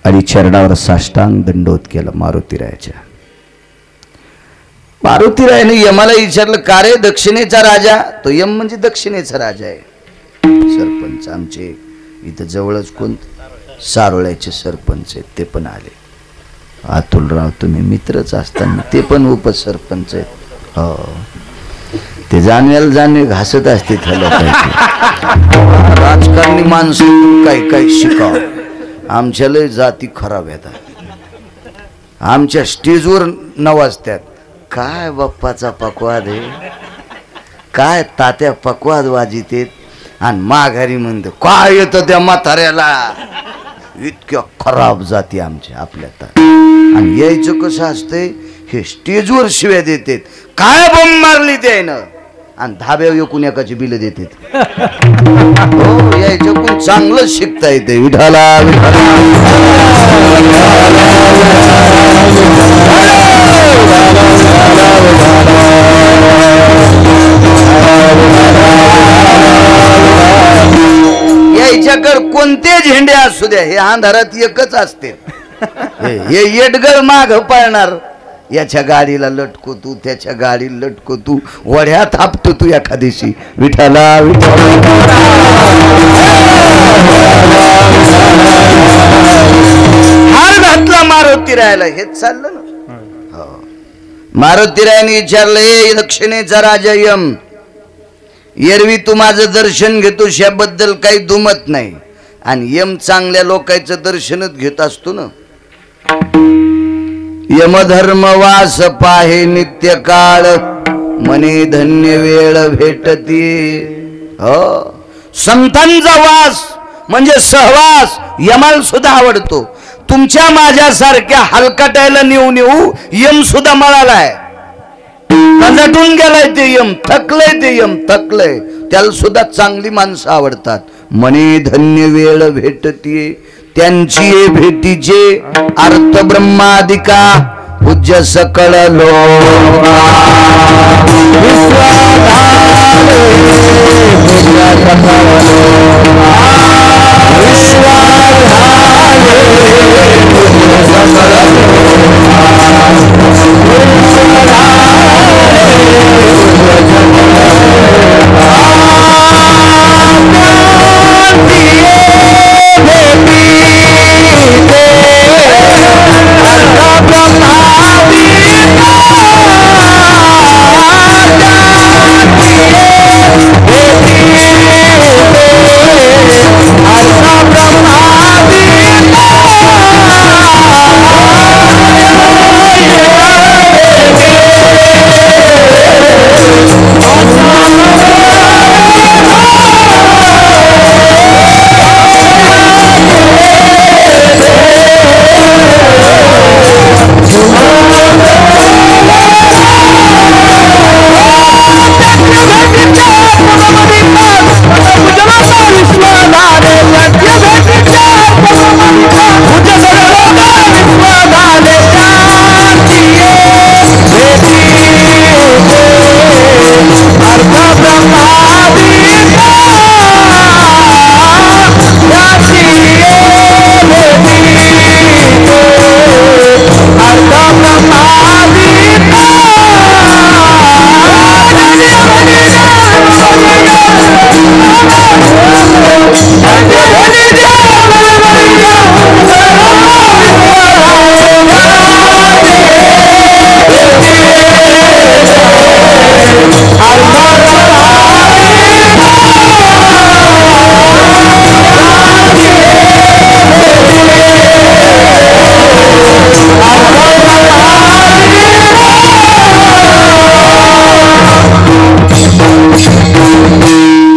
आणि चरणावर साष्टांग दंडोत केला मारुतीरायाच्या. मारुतीरायाने यमाला विचारलं, का रे दक्षिणेचा राजा? तो यम म्हणजे दक्षिणेचा राजा आहे. सरपंच आमचे इथं जवळच कोण सारोळ्याचे सरपंच आहेत, ते पण आले. अतुलराव तुम्ही मित्रच असताना ते पण उपसरपंच आहेत. हो, ते जाणवे घासत असते राजकारणी माणसं काही काही शिकाव. आमच्या लय जाती खराब येतात. आमच्या स्टेजवर नवाजत्यात. काय बाप्पाचा पकवाद आहे, काय तात्या पकवाद वाजितेत, आणि माघारी म्हणतो काय येतं त्या म्हाताऱ्याला. इतक्या खराब जाती आमच्या आपल्यात. आणि यायचं कसं असतंय, हे स्टेजवर शिव्या देतात, काय बॉम्ब मारली त्यानं, आणि धाब्यावर एकूण एकाची बिल देतात. हो, यायचं चांगलं शिकता येते. विठाला याच्याकडे कोणते झेंडे असू द्या, हे अंधारात एकच असते. हे येडगळ माग पळणार. याच्या गाडीला लटको तू, त्याच्या गाडीला लटको तू, वड्या थापतो तू एखादीशी. विठाला हार घातला मारुतीरायाला. हेच चाललं ना. मारुतीरायाने विचारलं, हे दक्षिणेचा राजा यम, एरवी तू माझं दर्शन घेतोस याबद्दल काही दुमत नाही, आणि यम चांगल्या लोकांचं दर्शनच घेत असतो ना. यमधर्मवास पाहे नित्य काळ, मने धन्य वेळ भेटती. हो, संतांचा वास म्हणजे सहवास यमाला सुद्धा आवडतो. तुमच्या माझ्यासारख्या हलकटायला नेऊ यम सुद्धा मळालाय, कजटून गेलाय ते यम, थकलंय ते यम, थकलंय. त्याला सुद्धा चांगली माणसं आवडतात. मने धन्य वेळ भेटती, त्यांची भेटीचे अर्थ ब्रह्मादिका पूज्य सकळ लोका.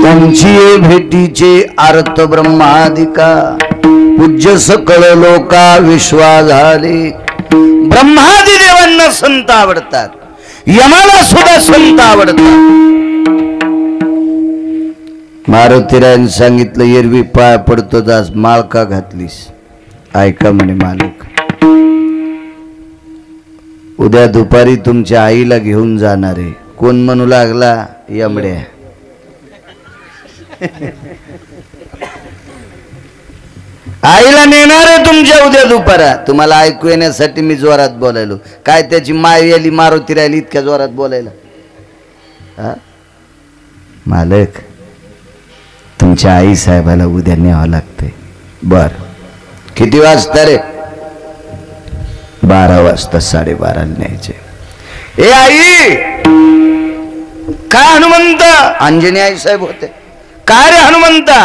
त्यांची भेटीचे अर्थ ब्रह्मादिका पूज्य सकळ लोका विश्वा झाले. ब्रह्मादी देवांना संत आवडतात, यमाला सुद्धा संत आवडतात. मारुतीरायाने सांगितलं, एरवी पाय पडतो आज माळ का घातलीस? ऐका म्हणे मालक, उद्या दुपारी तुमच्या आईला घेऊन जाणार आहे. कोण म्हणू लागला? यमड्या. आईला नेणार आहे तुमच्या उद्या दुपारा. तुम्हाला ऐकू येण्यासाठी मी जोरात बोलायलो. काय त्याची माय आली मारुती राहिली इतक्या जोरात बोलायला. हा मालक, तुमच्या आई साहेबाला उद्या न्यावं लागते. बर किती वाजता रे? 12 वाजता 12:30 न्यायचे. ए आई, काय हनुमंत? अंजनी आई साहेब होते. काय रे हनुमंता?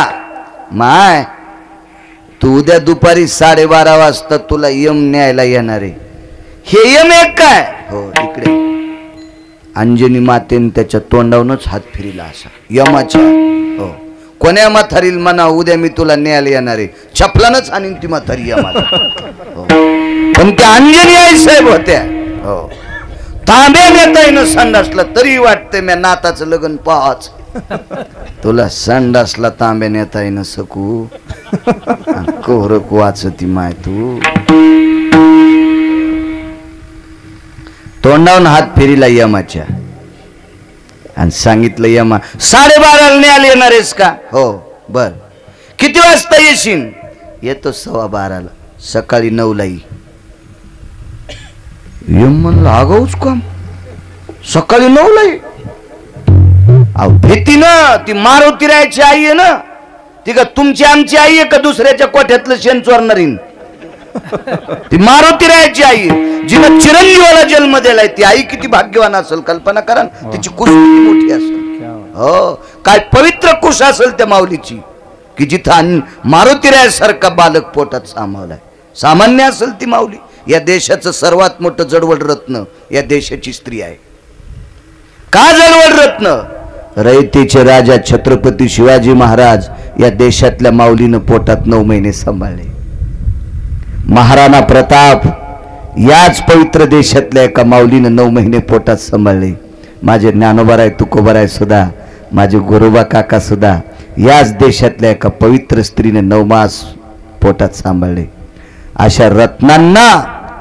माय, तू उद्या दुपारी 12:30 वाजता तुला यम न्यायला येणार आहे. हे यम एक काय? हो इकडे. अंजनी मातेने त्याच्या तोंडावरूनच हात फिरला असा यमाच्या. हो कोण्या म्हातारील म्हणा उद्या मी तुला न्यायला येणार आहे. चपलानच आणि ती म्हातारी यमाला. हो पण त्या अंजनी आई साहेब होत्या. हो तांबे नेता येणं संडासला तरी वाटते मी नाताचं लग्न पाहाच. तुला संडासला तांबे नेता येणं सकू कोहरक वाचती माय. तू तोंडावून हात फिरीला यमाच्या आणि सांगितलं यमा 12:30 न्यायला येणार आहेस का? हो बर. किती वाजता येशील? येतो 12:15. सकाळी 9ला ये. यम म्हणलं आगाऊच काम, सकाळी 9ला ये. अहो भीती ना, ती मारुती रायाची आई आहे ना. ती का तुमची आमची आई आहे का दुसऱ्याच्या कोठ्यातलं शेण चोरणारी? ती मारुती रायाची आई आहे जिनं चिरंजीवाला जन्म दिलाय. ती आई किती भाग्यवान असेल कल्पना करा. तिची कुश किती मोठी असेल. हो काय पवित्र कुश असेल त्या माऊलीची की जिथं मारुती रायासारखा बालक पोटात सामावलाय. सामान्य असेल ती माऊली. या देशाचं सर्वात मोठं जडवड रत्न या देशाची स्त्री आहे. का जडवड रत्न? रयतेचे राजा छत्रपती शिवाजी महाराज या देशातल्या माऊलीनं पोटात 9 महिने सांभाळले. महाराणा प्रताप याच पवित्र देशातल्या एका माऊलीनं 9 महिने पोटात सांभाळले. माझे ज्ञानोबाराय तुकोबाराय सुद्धा, माझे गुरुबा काका सुद्धा याच देशातल्या एका पवित्र स्त्रीने 9 मास पोटात सांभाळले. अशा रत्नांना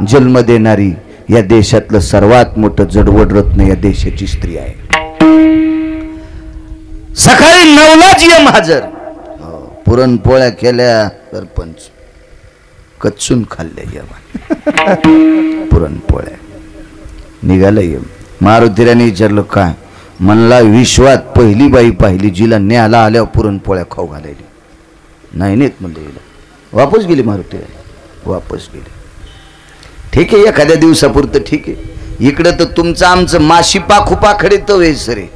जन्म देणारी या देशातलं सर्वात मोठं जडवड रत्न या देशाची स्त्री आहे. सकाळी 9लाच यम हजर. पुरणपोळ्या केल्या सरपंच, कच्चून खाल्ल्या यम. पुरणपोळ्या निघालं यम. मारुतीराने विचारलं काय? म्हणला विश्वात पहिली बाई पाहिली जिला न्यायला आल्यावर पुरणपोळ्या खाऊ घालायली. नाही नेत म्हणलं हिला. वापस गेली मारुतीराणी, वापस गेली. ठीक आहे एखाद्या दिवसापुरतं ठीक आहे. इकडं तर तुमचं आमचं माशी पाखू पाखडे तर वेसरे.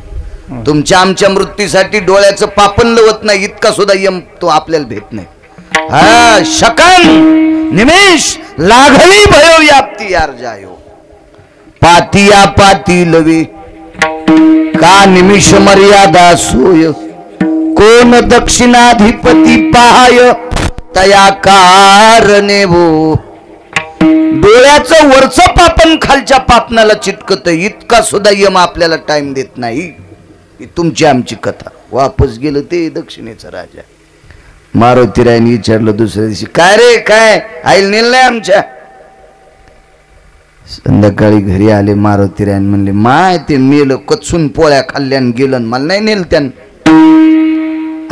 तुमच्या आमच्या मृत्यूसाठी डोळ्याचं पापण लवत नाही इतका सुद्धा यम तो आपल्याला भेट नाही. हा शकन निमेष लाघवी भयो व्याप्ती यार जायो पातिया पाती लवे का निमिष मर्यादा सोय कोण दक्षिणाधिपती पाहाय तया कारणे भो. डोळ्याचं वरचं पापण खालच्या पापणाला चिटकत इतका सुद्धा यम आपल्याला टाइम देत नाही. तुमची आमची कथा. वापस गेलं ते दक्षिणेचा राजा. मारुतीरायाने विचारलं दुसऱ्या दिवशी काय रे काय आईल नेल नाही आमच्या? संध्याकाळी घरी आले मारुतीरायन म्हणले माय ते मेलं कचून पोळ्या खाल्ल्यान गेलं मला नाही नेल त्यान.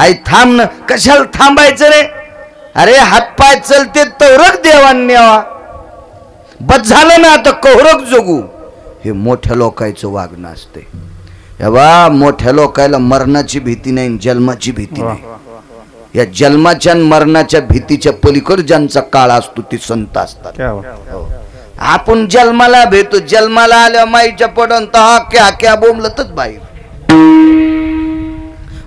आई थांब ना. कशाला थांबायचं रे? अरे हातपाय चलते तवरक देवान न्यावा. बस झालं ना आता कौरक जगू. हे मोठ्या लोकांचं वागणं असते. बा मोठ्या लोकायला मरणाची भीती नाही, जन्माची भीती नाही. या जन्माच्या मरणाच्या भीतीच्या पलीकडे ज्यांचा काळ असतो ते संत असतात. आपण जन्माला भेटतो, जन्माला आल्या माईच्या पडून हाक्या क्या बोंबलतच बाहेर.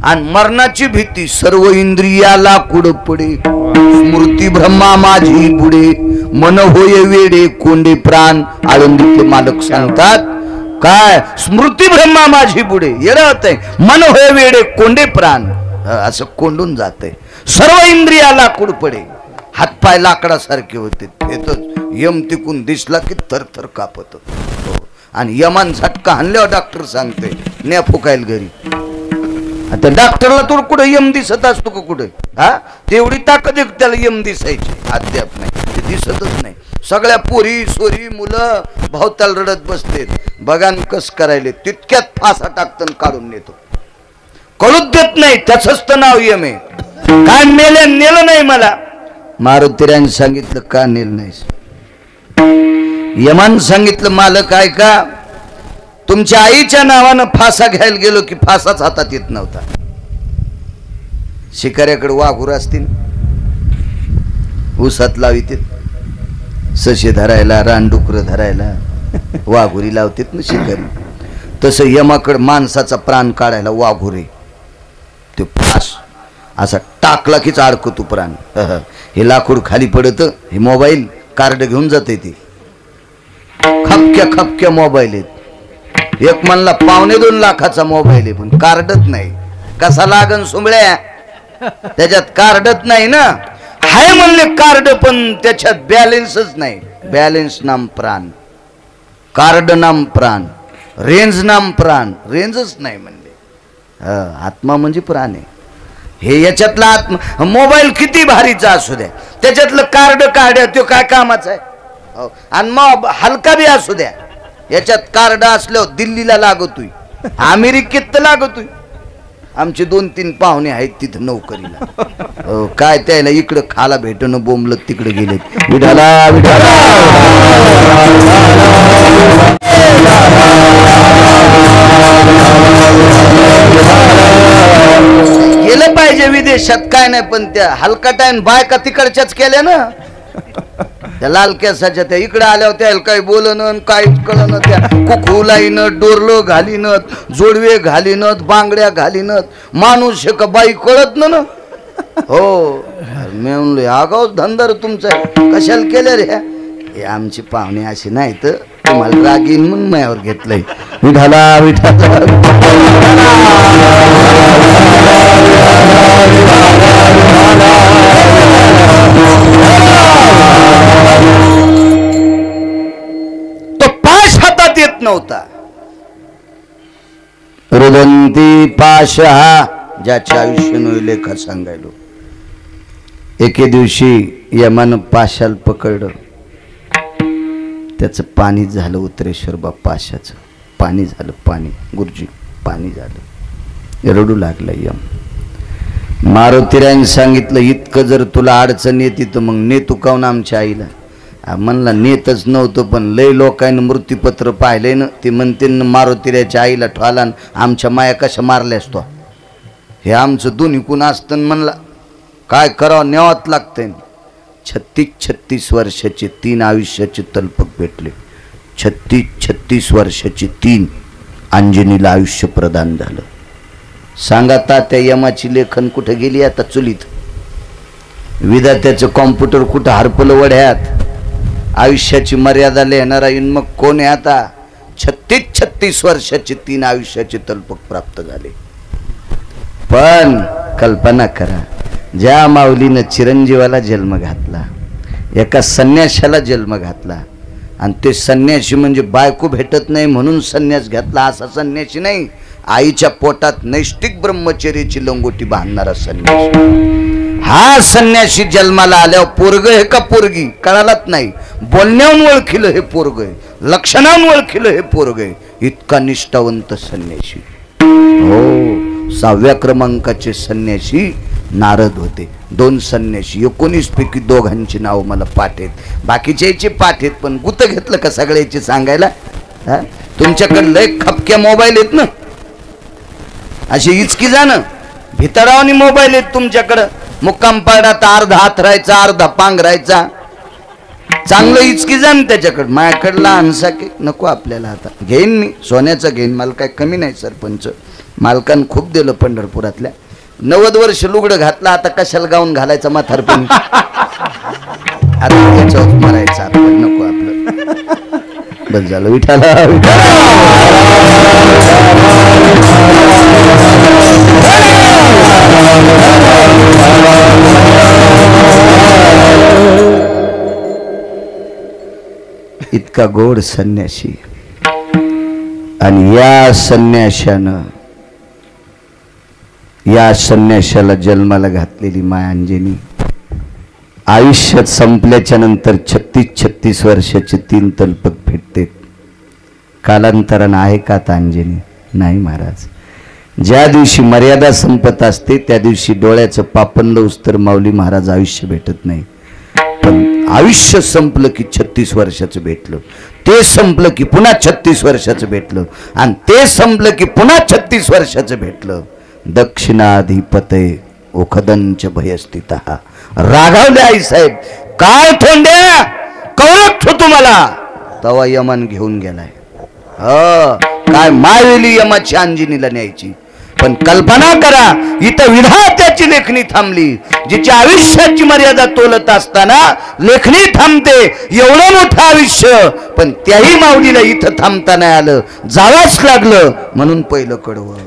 आणि मरणाची भीती सर्व इंद्रियाला कुड पुढे स्मृती ब्रह्मा माझी पुढे मन होय वेडे कोंडे प्राण. आळंदीतले मालक सांगतात काय स्मृती ब्रह्मा माझी पुढे येत आहे. मन होय वेडे कोंडे प्राण. असं कोंडून जाते. सर्व इंद्रियाला कुड पडे. हातपाय लाकडासारखे होते. यम तिकून दिसला की थरथर कापत. आणि यमान झटका हाणल्यावर डॉक्टर सांगते न्या फुकायल घरी. आता डॉक्टरला तो कुठं यम दिसत असतो का कुठे? हा तेवढी ताकद एक त्याला यम दिसायची अद्याप नाही. ते दिसतच नाही. सगळ्या पोरी सोरी मुलं भावताल रडत बसते. बघान कस करायले तितक्यात फासा टाकतन काढून नेतो. कळूच देत नाही. त्याच तर नाव यम आहे. काय मेल्या नेलं नाही मला. मारुतीराने सांगितलं का नेल नाहीस? यमान सांगितलं मालक ऐका, तुमच्या आईच्या नावानं फासा घ्यायला गेलो की फासाच हातात येत नव्हता. शिकाऱ्याकडे वाघूर असतील, ऊसात लावित, सशे धरायला, रानडुकर धरायला वाघुरी लावतात ना शिकारी. तसं यमाकड माणसाचा प्राण काढायला वाघुरे. ते फास असा टाकला कीच अडकतो प्राण. हे लाकूड खाली पडत, हे मोबाईल कार्ड घेऊन जाते. ते खपक्या खपक्या मोबाईल आहेत. एक म्हणला 2.25 लाखाचा मोबाईल आहे, पण कार्डच नाही. कसा लागन सुंबळ्या, त्याच्यात कार्डच नाही ना. हाय म्हणले कार्ड, पण त्याच्यात बॅलेन्सच नाही. बॅलेन्स नाम प्राण, कार्ड नाम प्राण, रेंज नाम प्राण. रेंजच नाही म्हणले. आत्मा म्हणजे प्राण आहे. हे याच्यातला आत्मा. मोबाईल किती भारीचा असू द्या, त्याच्यातलं कार्ड काढ्या, तो काय कामाचा आहे? आणि मग हलका बी असू द्या, याच्यात कार्ड असल्यावर दिल्लीला लागतोय, अमेरिकेत तर लागतोय. आमचे 2-3 पाहुणे आहेत तिथं नोकरीला. काय त्याला इकडं खाला भेटणं बोंबलत तिकडे गेलेत. विठाला विठाला गेलं पाहिजे विदेशात, काय नाही, पण त्या हलकटायन बायका तिकडच्याच केल्या ना. त्या लाल केसाच्या त्या इकडे आल्यावर त्या काही बोलणं काहीच कळणं. त्या कुकू लाईनत, डोरलं घालीनत, जोडवे घालीनत, बांगड्या घालीनत. माणूस का बाई कळत ना. हो मी म्हणलो आगाव धंदा तुमचा, कशाला केल्या रे? हे आमची पाहुणे अशी नाही तर तुम्हाला रागीन म्हणून मायावर घेतलंय. विठाला विठाला तो पाश हातात येत नव्हता. रुदंती पाश हा ज्याचे आयुष्य न लेखा सांगायलो. एके दिवशी यमानं पाशाल पकडलं, त्याचं पाणी झालं. उत्तरेश्वर बा पाशाचं पाणी झालं. पाणी गुरुजी पाणी झालं. रडू लागलं यम. मारुतीरायने सांगितलं इतकं जर तुला अडचण येते तर मग ने तू काऊन आमच्या आईला? म्हणला नेतच नव्हतं, पण लय लोकांनी मृत्यूपत्र पाहिलंय ना. ते म्हणते मारुतीरायच्या आईला ठवाला, आमच्या माया कशा मारल्यास तो? हे आमचं दोन्ही कुण असतं. म्हणला काय करावं, न्यावाच लागतंय. 36 वर्षाचे 3 आयुष्याचे तलपक भेटले. 36 वर्षाची 3 अंजनीला आयुष्य प्रदान झालं. सांगा तात्या यमाची लेखन कुठे गेली आता? चुलीत. विधात्याचं कॉम्प्युटर कुठं हरपलं वड्यात? आयुष्याची मर्यादा लिहिणारा येऊन मग कोण आहे आता? 36 वर्षाचे 3 आयुष्याचे तलपक प्राप्त झाले. पण कल्पना करा, ज्या माऊलीनं चिरंजीवाला जन्म घातला, एका संन्याशाला जन्म घातला, आणि ते संन्याशी म्हणजे बायको भेटत नाही म्हणून संन्यास घातला असा संन्याशी नाही. आईच्या पोटात नैष्टिक ब्रह्मचर्याची लंगोटी बांधणारा संन्यासी. हा संन्यासी जन्माला आल्यावर पोरग हे का पोरगी कळालाच नाही. बोलण्याहून ओळखिलं हे पोरग आहे, लक्षणाहून ओळखिलं हे पोरग आहे. इतका निष्ठावंत संन्यासी. हो, 6व्या क्रमांकाचे संन्यासी नारद होते. 2 संन्यासी. 19 पैकी 2घांची नाव मला पाठ आहेत, बाकीच्याचे पाठ आहेत, पण गुत घेतलं का सगळ्याचे सांगायला? तुमच्याकडे लय खपक्या मोबाईल आहेत ना, अशी इचकी जाणं भितडावनी मोबाईल आहेत तुमच्याकडं. मुक्काम पाडात अर्धा हात राहायचा, अर्धा पांग राहायचा. चांगलं इचकी जाण त्याच्याकडं. माझ्याकडं लहानसा की नको आपल्याला. आता घेईन मी, सोन्याचा घेईन, मला काय कमी नाही. सरपंच मालकानं खूप दिलं पंढरपुरातल्या. 90 वर्ष लुगडं घातलं, आता कशाला गाऊन घालायचा म्हातारपणी? आता त्याच्यावर मरायचं आपण, नको आपलं. बस झालं. विठाला इतका गोड संन्यासी. आणि या संन्याशाला जन्माला घातलेली माय अंजनी आयुष्यात संपल्याच्या नंतर 36 वर्षाचे 3 तलपक भेटते. कालांतरानं आहे का आता अंजनी? नाही महाराज. ज्या दिवशी मर्यादा संपत असते त्या दिवशी डोळ्याचं पापण लवस तर माऊली महाराज आयुष्य भेटत नाही. पण आयुष्य संपलं की 36 वर्षाचं भेटलं, ते संपलं की पुन्हा 36 वर्षाचं भेटलं, आणि ते संपलं की पुन्हा 36 वर्षाचं भेटलं. दक्षिणाधिपते ओखदंच भयस्थित. रागावले आईसाहेब, काय थोंड्या कवळतो तुम्हाला, तवा यमन घेऊन गेलाय. काय मायवेली यमाची अंजिनीला न्यायची. पण कल्पना करा, इथं विधात्याची लेखणी थांबली. जिच्या आयुष्याची मर्यादा तोलत असताना लेखणी थांबते. एवढं मोठं आयुष्य, पण त्याही माऊलीला इथं थांबता नाही आलं, जावंच लागलं. म्हणून पहिलं कडवं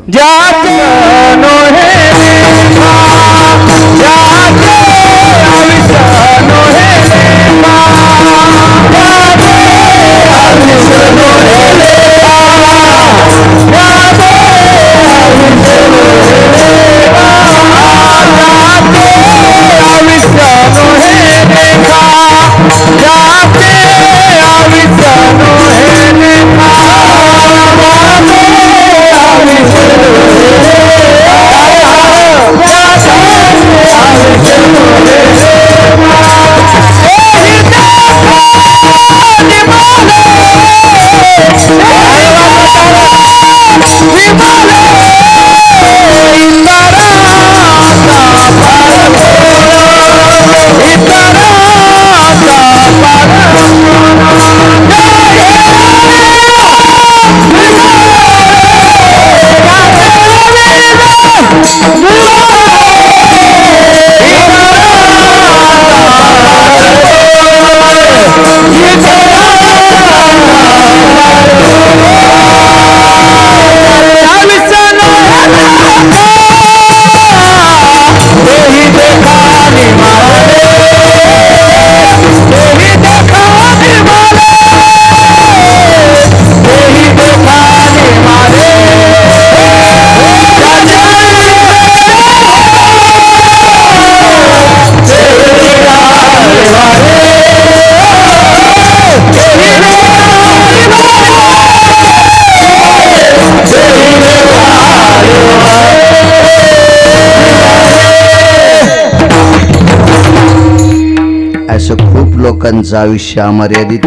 लोकांचं आयुष्य अमर्यादित,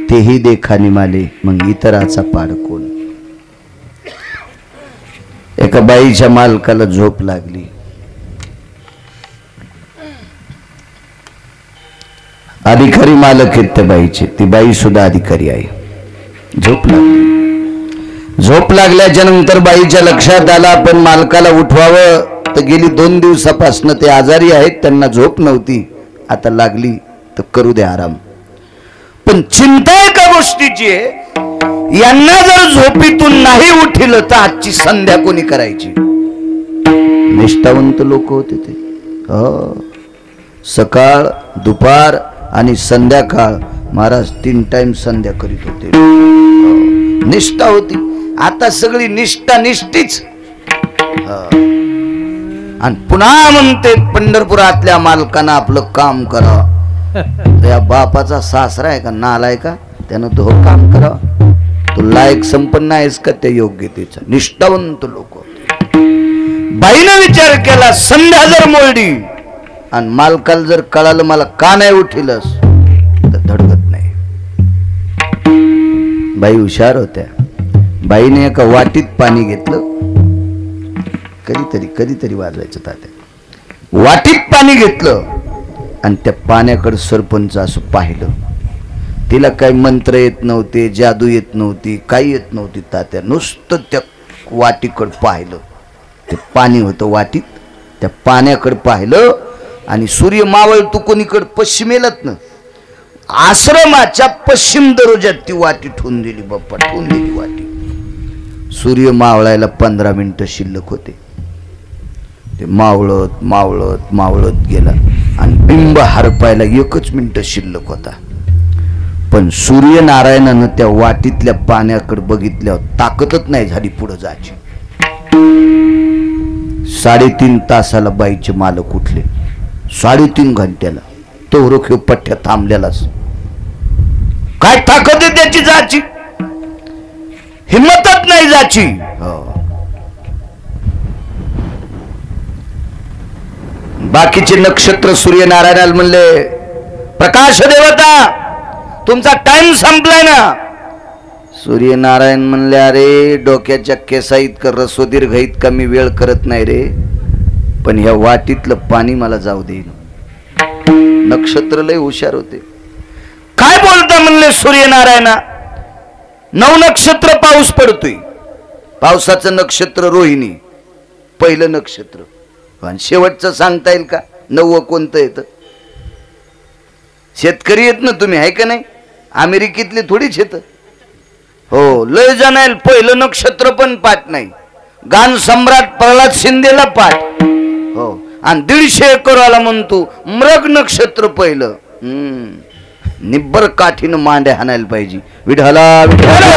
तेही देखानी माले, मग इतराचा पाड कोण. एका बाईच्या मालकाला झोप लागली. अधिकारी मालक आहेत त्या बाईचे, ती बाई सुद्धा अधिकारी आहे. झोप लागली. झोप लागल्याच्या नंतर बाईच्या लक्षात आला आपण मालकाला उठवावं, तर गेली 2 दिवसापासून ते आजारी आहेत, त्यांना झोप नव्हती, आता लागली तर करू दे आराम. पण चिंता एका गोष्टीची आहे, यांना जर झोपीतून नाही उठिलं तर आजची संध्या कोणी करायची. निष्ठावंत लोक होते ते. सकाळ, दुपार आणि संध्याकाळ महाराज 3 टाइम संध्या करीत होते. निष्ठा होती. आता सगळी निष्ठा निष्ठीच. आणि पुन्हा म्हणते पंढरपुरातल्या मालकांना आपलं काम करा. या बापाचा सासरा आहे का नालाय का, त्यानं तो काम करा. तू लायक संपन्न आहेस का त्या योग्यतेचा. निष्ठावंत लोक होते. बाईनं विचार केला, संध्या जर मोडली आणि मालकाला जर कळालं मला का नाही उठिलस, तर धडकत नाही. बाई हुशार होत्या. बाईने एका वाटीत पाणी घेतलं. कधीतरी वाजवायचं तात्या. वाटीत पाणी घेतलं आणि त्या पाण्याकडे सरपंच असं पाहिलं. तिला काही मंत्र येत नव्हते, जादू येत नव्हती, काही येत नव्हती तात्या. नुसतं त्या वाटीकडे पाहिलं. ते पाणी होतं वाटीत, त्या पाण्याकडे पाहिलं आणि सूर्य मावळतो कोणीकडे, पश्चिमेलात ना, आश्रमाच्या पश्चिम दरवाज्यात ती वाटी ठेवून दिली. बाप्पा ठेवून दिली वाटी. सूर्य मावळायला 15 मिनिटं शिल्लक होते. ते मावळत मावळत मावळत गेला आणि बिंब हरपायला 1च मिनिट शिल्लक होता. पण सूर्यनारायणानं त्या वाटीतल्या पाण्याकडे बघितल्यावर ताकदच नाही झाली पुढे जायची. 3.5 तासाला बाईचे मालक उठले. 3.5 घंट्याला तो रोखीव पठ्ठ्या थांबलेलाच. काय ताकद आहे त्याची जाची, हिम्मतच नाही जाची. बाकीचे नक्षत्र सूर्यनारायणाला म्हणले, प्रकाश देवता तुमचा टाइम संपलाय ना. सूर्यनारायण म्हणले, अरे डोक्याच्या केसा इतकं रसो दीर्घ इतका मी वेळ करत नाही रे, पण ह्या वाटीतलं पाणी मला जाऊ दे. नक्षत्र लय हुशार होते. काय बोलता म्हणले सूर्यनारायणा, 9 नक्षत्र पाऊस पडतोय. पावसाचं नक्षत्र रोहिणी पहिलं नक्षत्र, आणि शेवटचं सांगता येईल का 9 कोणतं येतं? शेतकरी येत ना तुम्ही, आहे का नाही? अमेरिकेतले थोडीच येत. हो, लय जण पहिलं नक्षत्र पण पाठ नाही. गान सम्राट प्रल्हाद शिंदेला पाठ. हो, आणि 150 एकरवाला म्हणतो मृग नक्षत्र पहिलं. निब्बर काठीनं मांड्या हाणायला पाहिजे. विठ्ठला विठ्ठला.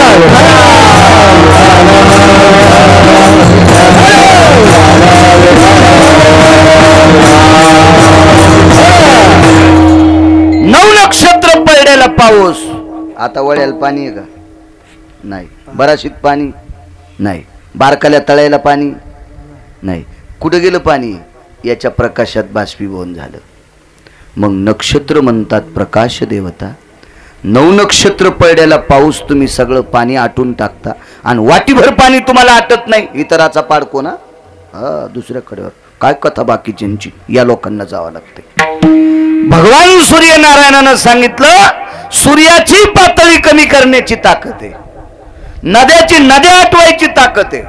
9 नक्षत्र पडलेला पाऊस. आता वळ्याला पाणी आहे का? नाही. बराशीत पाणी नाही. बारकाल्या तळ्याला पाणी नाही. कुठं गेलं पाणी? याच्या प्रकाशात बाष्पीभवन झालं. मग नक्षत्र म्हणतात प्रकाश देवता. 9 नक्षत्र पडलेला पाऊस तुम्ही सगळं पाणी आटून टाकता, आणि वाटीभर पाणी तुम्हाला आटत नाही. इतराचा पाडको ना. दुसऱ्याकडे काय कथा बाकीच्यांची, या लोकांना जावं लागते. भगवान सूर्यनारायणानं सांगितलं, सूर्याची पातळी कमी करण्याची ताकद आहे, नद्याची नद्या आटवायची ताकद आहे,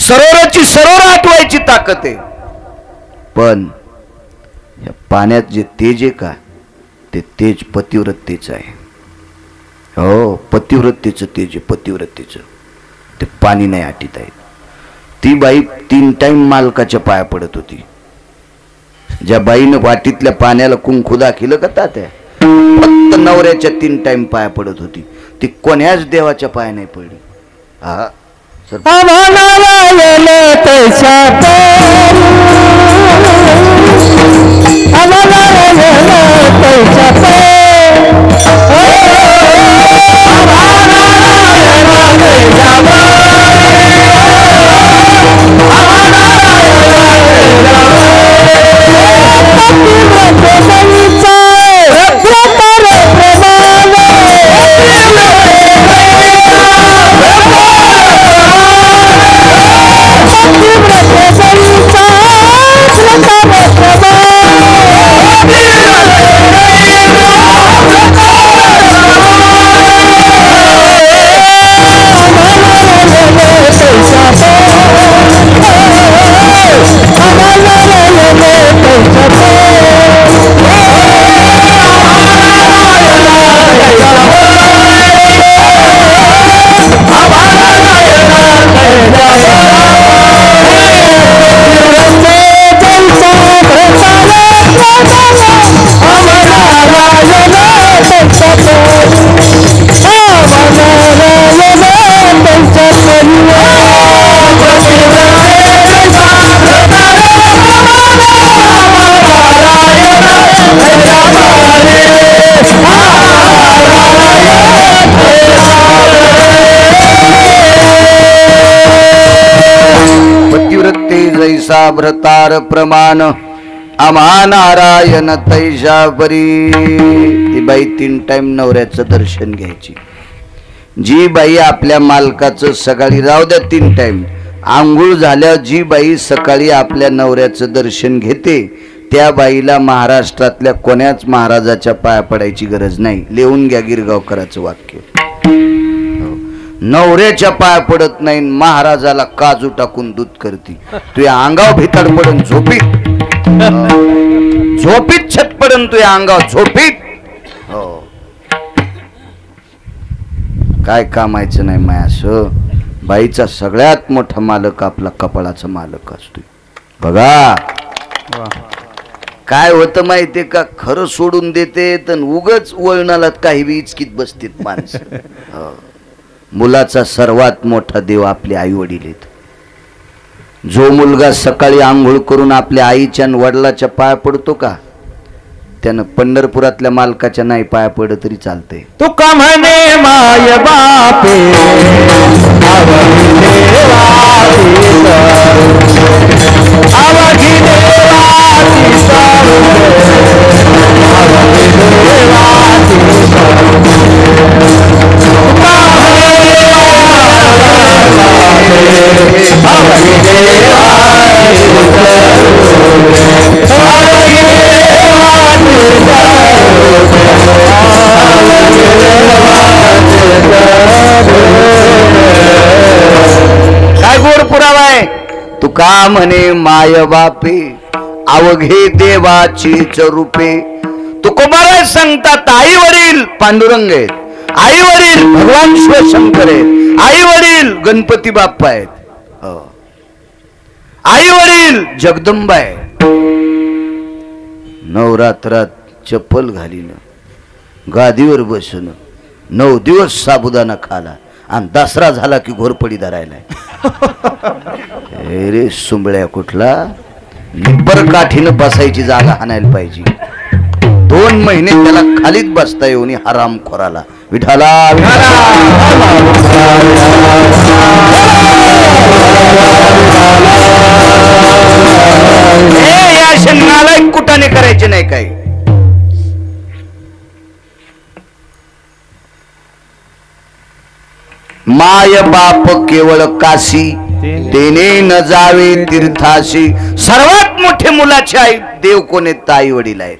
सरोवराची सरोवर आटवायची ताकद आहे. पण या पाण्यात जे तेज आहे का, ते तेज पतिव्रतेचं आहे. हो, पतिव्रतेचं तेज आहे, पतिव्रतेचं. ते पाणी नाही आटीत आहे. ती बाई 3 टाइम मालकाच्या पाया पडत होती. ज्या बाईनं वाटीतल्या पाण्याला कुंकू दाखिलं का तात्या, फक्त नवऱ्याच्या 3 टाइम पाया पडत होती. ती कोण्याच देवाच्या पाया नाही पडली. हा सर, जैसा भ्रतार प्रमाण आम्हा नारायण तैसा परी. ती बाई 3 टाइम नवऱ्याचं दर्शन घ्यायची. जी बाई आपल्या मालकाचं सकाळी, राहू द्या 3 टाइम, आंघोळ झाल्यावर जी बाई सकाळी आपल्या नवऱ्याचं दर्शन घेते, त्या बाईला महाराष्ट्रातल्या कोण्याच महाराजाच्या पाया पडायची गरज नाही. लिहून घ्या गिरगावकरांचं वाक्य. नवऱ्याच्या पाया पडत नाही, महाराजाला काजू टाकून दूध करती. तुझ्या अंगाव भितड पडून झोपीत, झोपीत छत पडून तुझ्या अंगाव झोपीत. हो, काय कामायचं नाही मायास. बाईचा सगळ्यात मोठा मालक आपला कपाळाचा मालक असतो. बघा काय होतं माहितीये का, खरं सोडून देते तर उगच वळणाला काही बी इचकीत बसतील माणसं. मुलाचा सर्वात मोठा देव आपले आई वडील आहेत. जो मुलगा सकाळी आंघोळ करून आपल्या आईच्या आणि वडिलाच्या पाया पडतो का, त्यानं पंढरपुरातल्या मालकाच्या नाही पाया पडत तरी चालते. तू का म्हणे माय बापे आवघी देवाची तुका म्हणे माय बापे अवघे देवाचीच रूपे. तुकोबाराय सांगतात आई वडील पांडुरंग आहेत, आई वडील भगवान शिवशंकर आहेत, आई वडील गणपती बाप्पा आहेत, आई वडील जगदंबा आहे. नवरात्रात चप्पल घालीन, गादीवर बसून 9 दिवस साबुदाणा खाला आणि दसरा झाला की घोरपडी धरायला. रे सुंबळ्या कुठला, निब्बर काठीनं बसायची जागा हाणायला पाहिजे. 2 महिने त्याला खालीच बसता येऊन हराम खोराला. विठाला या शनाला कुटाने करायचे नाही काही. माय बाप केवळ काशी देणे न जावे तीर्थाशी. सर्वात मोठे मुलाची आई देव कोण आहेत? आई वडील आहेत.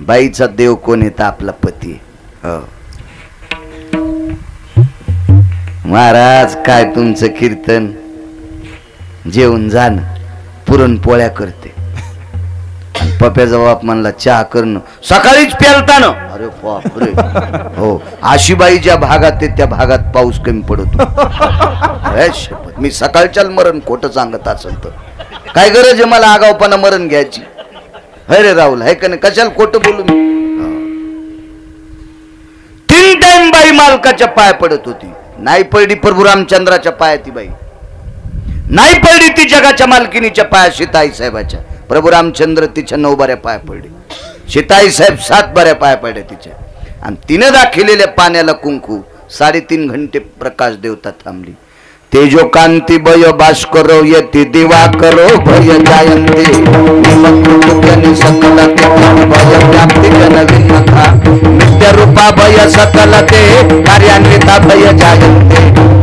बाईचा देव कोण येत? आपला पती. महाराज काय तुमचं कीर्तन, जेवण जाण पुरणपोळ्या करते. पप्याचा बाप म्हणला चहा करणं सकाळीच प्यालता ना. अरे बापरे, हो अशी बाई ज्या भागात आहे त्या भागात पाऊस कमी पडतो. मी सकाळच्याला मरण खोटं सांगत असेल तर काय गरज आहे मला आगावपणा मरण घ्यायची. अरे राहुल है का नाही, कशाला खोटं बोलू मी. 3 टाइम बाई मालकाच्या पाय पडत होती. नाही पडली प्रभू रामचंद्राच्या पाया ती बाई, नाही पडली ती जगाच्या मालकिनीच्या पाया सीताई साहेबाच्या. प्रभू रामचंद्र तिच्या 9 बाऱ्या पाया पडले, सीताई साहेब 7 बाऱ्या पाया पडल्या तिच्या. आणि तिने दाखिलेल्या पाण्याला कुंकू 3.5 घंटे प्रकाश देवता थांबली. तेजो कांती बय भास्कर यती दिवा करो भय जायंते. सकल भय व्याप्ती नवीन नखा नित्य रूपा भय सकल ते कार्यान्विता भय जायंते.